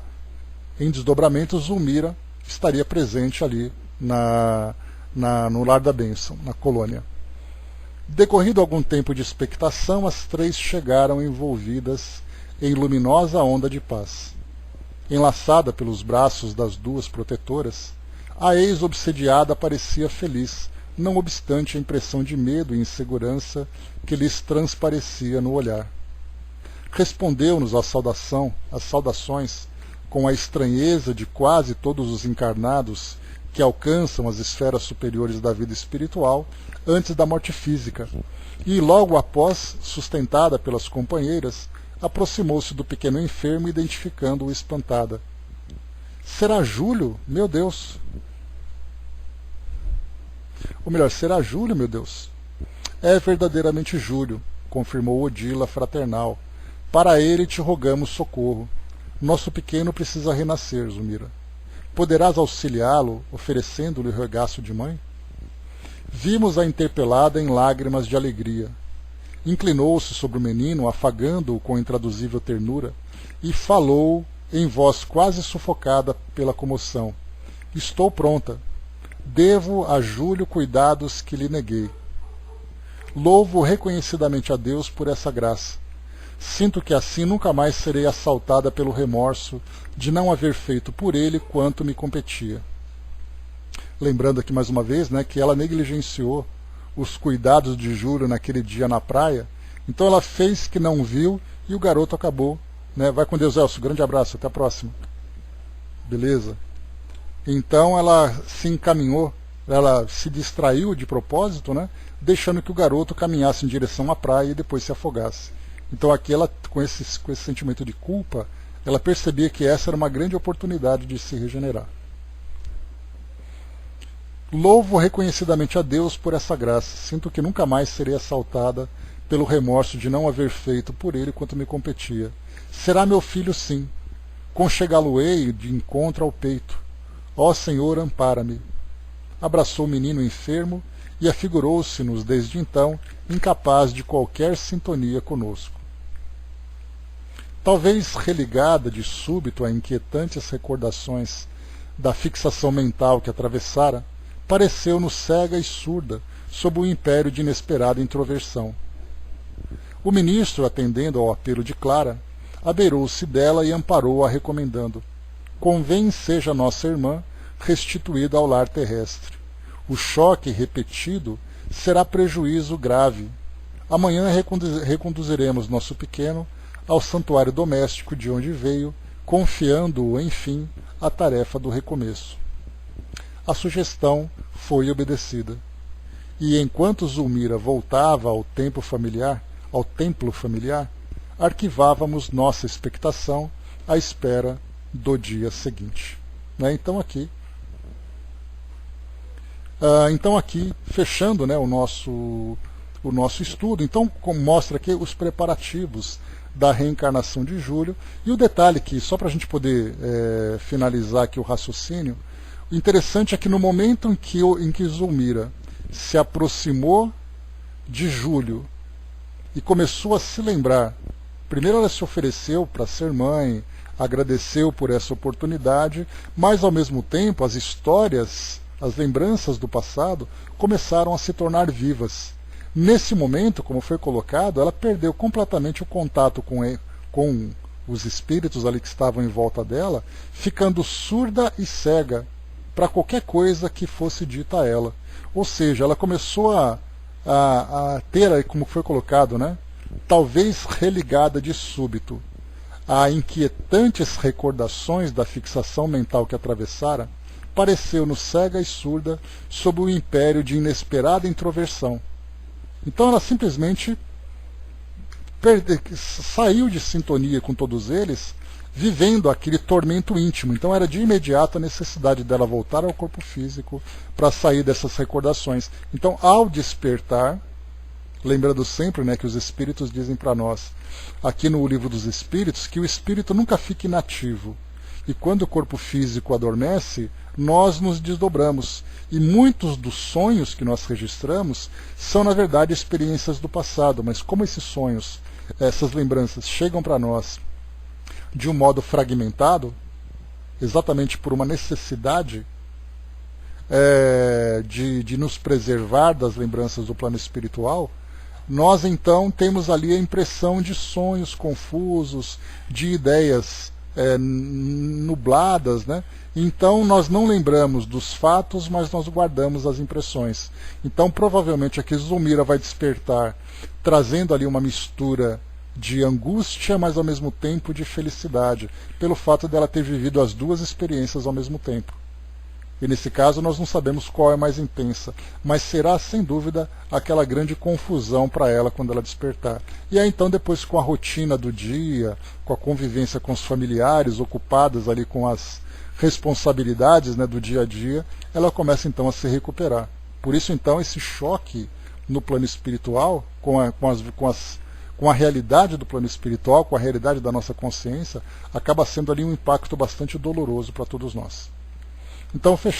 em desdobramento, Zulmira estaria presente ali no Lar da Bênção, na colônia. Decorrido algum tempo de expectação, as 3 chegaram envolvidas em luminosa onda de paz. Enlaçada pelos braços das 2 protetoras, a ex-obsediada parecia feliz, não obstante a impressão de medo e insegurança que lhes transparecia no olhar. Respondeu-nos às saudações, com a estranheza de quase todos os encarnados que alcançam as esferas superiores da vida espiritual antes da morte física, e logo após, sustentada pelas companheiras, aproximou-se do pequeno enfermo, identificando-o espantada. Será Júlio? Meu Deus! Ou melhor, será Júlio, meu Deus? É verdadeiramente Júlio, confirmou Odila fraternal. Para ele te rogamos socorro. Nosso pequeno precisa renascer, Zulmira. Poderás auxiliá-lo, oferecendo-lhe o regaço de mãe? Vimos a interpelada em lágrimas de alegria. Inclinou-se sobre o menino, afagando-o com intraduzível ternura, e falou em voz quase sufocada pela comoção. Estou pronta. Devo a Júlio cuidados que lhe neguei. Louvo reconhecidamente a Deus por essa graça. Sinto que assim nunca mais serei assaltada pelo remorso de não haver feito por ele quanto me competia. Lembrando aqui mais uma vez, né, que ela negligenciou os cuidados de Júlio naquele dia na praia, então ela fez que não viu e o garoto acabou. Né? Vai com Deus, Elcio. Grande abraço, até a próxima. Beleza? Então ela se encaminhou, ela se distraiu de propósito, né, deixando que o garoto caminhasse em direção à praia e depois se afogasse. Então aqui ela, com esse sentimento de culpa, ela percebia que essa era uma grande oportunidade de se regenerar. Louvo reconhecidamente a Deus por essa graça. Sinto que nunca mais serei assaltada pelo remorso de não haver feito por ele quanto me competia. Será meu filho, sim. Conchegá-lo-ei de encontro ao peito. Ó Senhor, ampara-me. Abraçou o menino enfermo e afigurou-se-nos desde então incapaz de qualquer sintonia conosco. Talvez religada de súbito a inquietantes recordações da fixação mental que atravessara, pareceu-nos cega e surda sob o império de inesperada introversão. O ministro, atendendo ao apelo de Clara, abeirou-se dela e amparou-a, recomendando: convém seja nossa irmã restituída ao lar terrestre. O choque repetido será prejuízo grave. Amanhã reconduziremos nosso pequeno ao santuário doméstico de onde veio, confiando-o, enfim, à tarefa do recomeço. a sugestão foi obedecida. E enquanto Zulmira voltava ao templo familiar, arquivávamos nossa expectação à espera do dia seguinte. Né? Então aqui, fechando, né, o nosso estudo, então mostra aqui os preparativos da reencarnação de Júlio, e o detalhe que, só para a gente poder finalizar aqui o raciocínio, o interessante é que no momento em que Zulmira se aproximou de Júlio e começou a se lembrar, primeiro ela se ofereceu para ser mãe, agradeceu por essa oportunidade, mas ao mesmo tempo as histórias, as lembranças do passado começaram a se tornar vivas. Nesse momento, como foi colocado, ela perdeu completamente o contato com os espíritos ali que estavam em volta dela, ficando surda e cega para qualquer coisa que fosse dita a ela. Ou seja, ela começou a ter, como foi colocado, né, talvez religada de súbito a inquietantes recordações da fixação mental que atravessara, pareceu-nos cega e surda sob o império de inesperada introversão. Então ela simplesmente saiu de sintonia com todos eles, vivendo aquele tormento íntimo. Então era de imediato a necessidade dela voltar ao corpo físico para sair dessas recordações. Então, ao despertar, lembrando sempre, né, que os espíritos dizem para nós, aqui no Livro dos Espíritos, que o espírito nunca fica inativo. E quando o corpo físico adormece, nós nos desdobramos. E muitos dos sonhos que nós registramos são, na verdade, experiências do passado. Mas como esses sonhos, essas lembranças, chegam para nós de um modo fragmentado, exatamente por uma necessidade de nos preservar das lembranças do plano espiritual, nós então temos ali a impressão de sonhos confusos, de ideias nubladas, né? Então nós não lembramos dos fatos, mas nós guardamos as impressões. Então provavelmente aqui Zulmira vai despertar, trazendo ali uma mistura de angústia, mas ao mesmo tempo de felicidade, pelo fato dela ter vivido as duas experiências ao mesmo tempo. E nesse caso nós não sabemos qual é mais intensa, mas será sem dúvida aquela grande confusão para ela quando ela despertar. E aí então depois, com a rotina do dia, com a convivência com os familiares, ocupadas ali com as responsabilidades, né, do dia a dia, ela começa então a se recuperar. Por isso então esse choque no plano espiritual, com a realidade do plano espiritual, com a realidade da nossa consciência, acaba sendo ali um impacto bastante doloroso para todos nós. Então,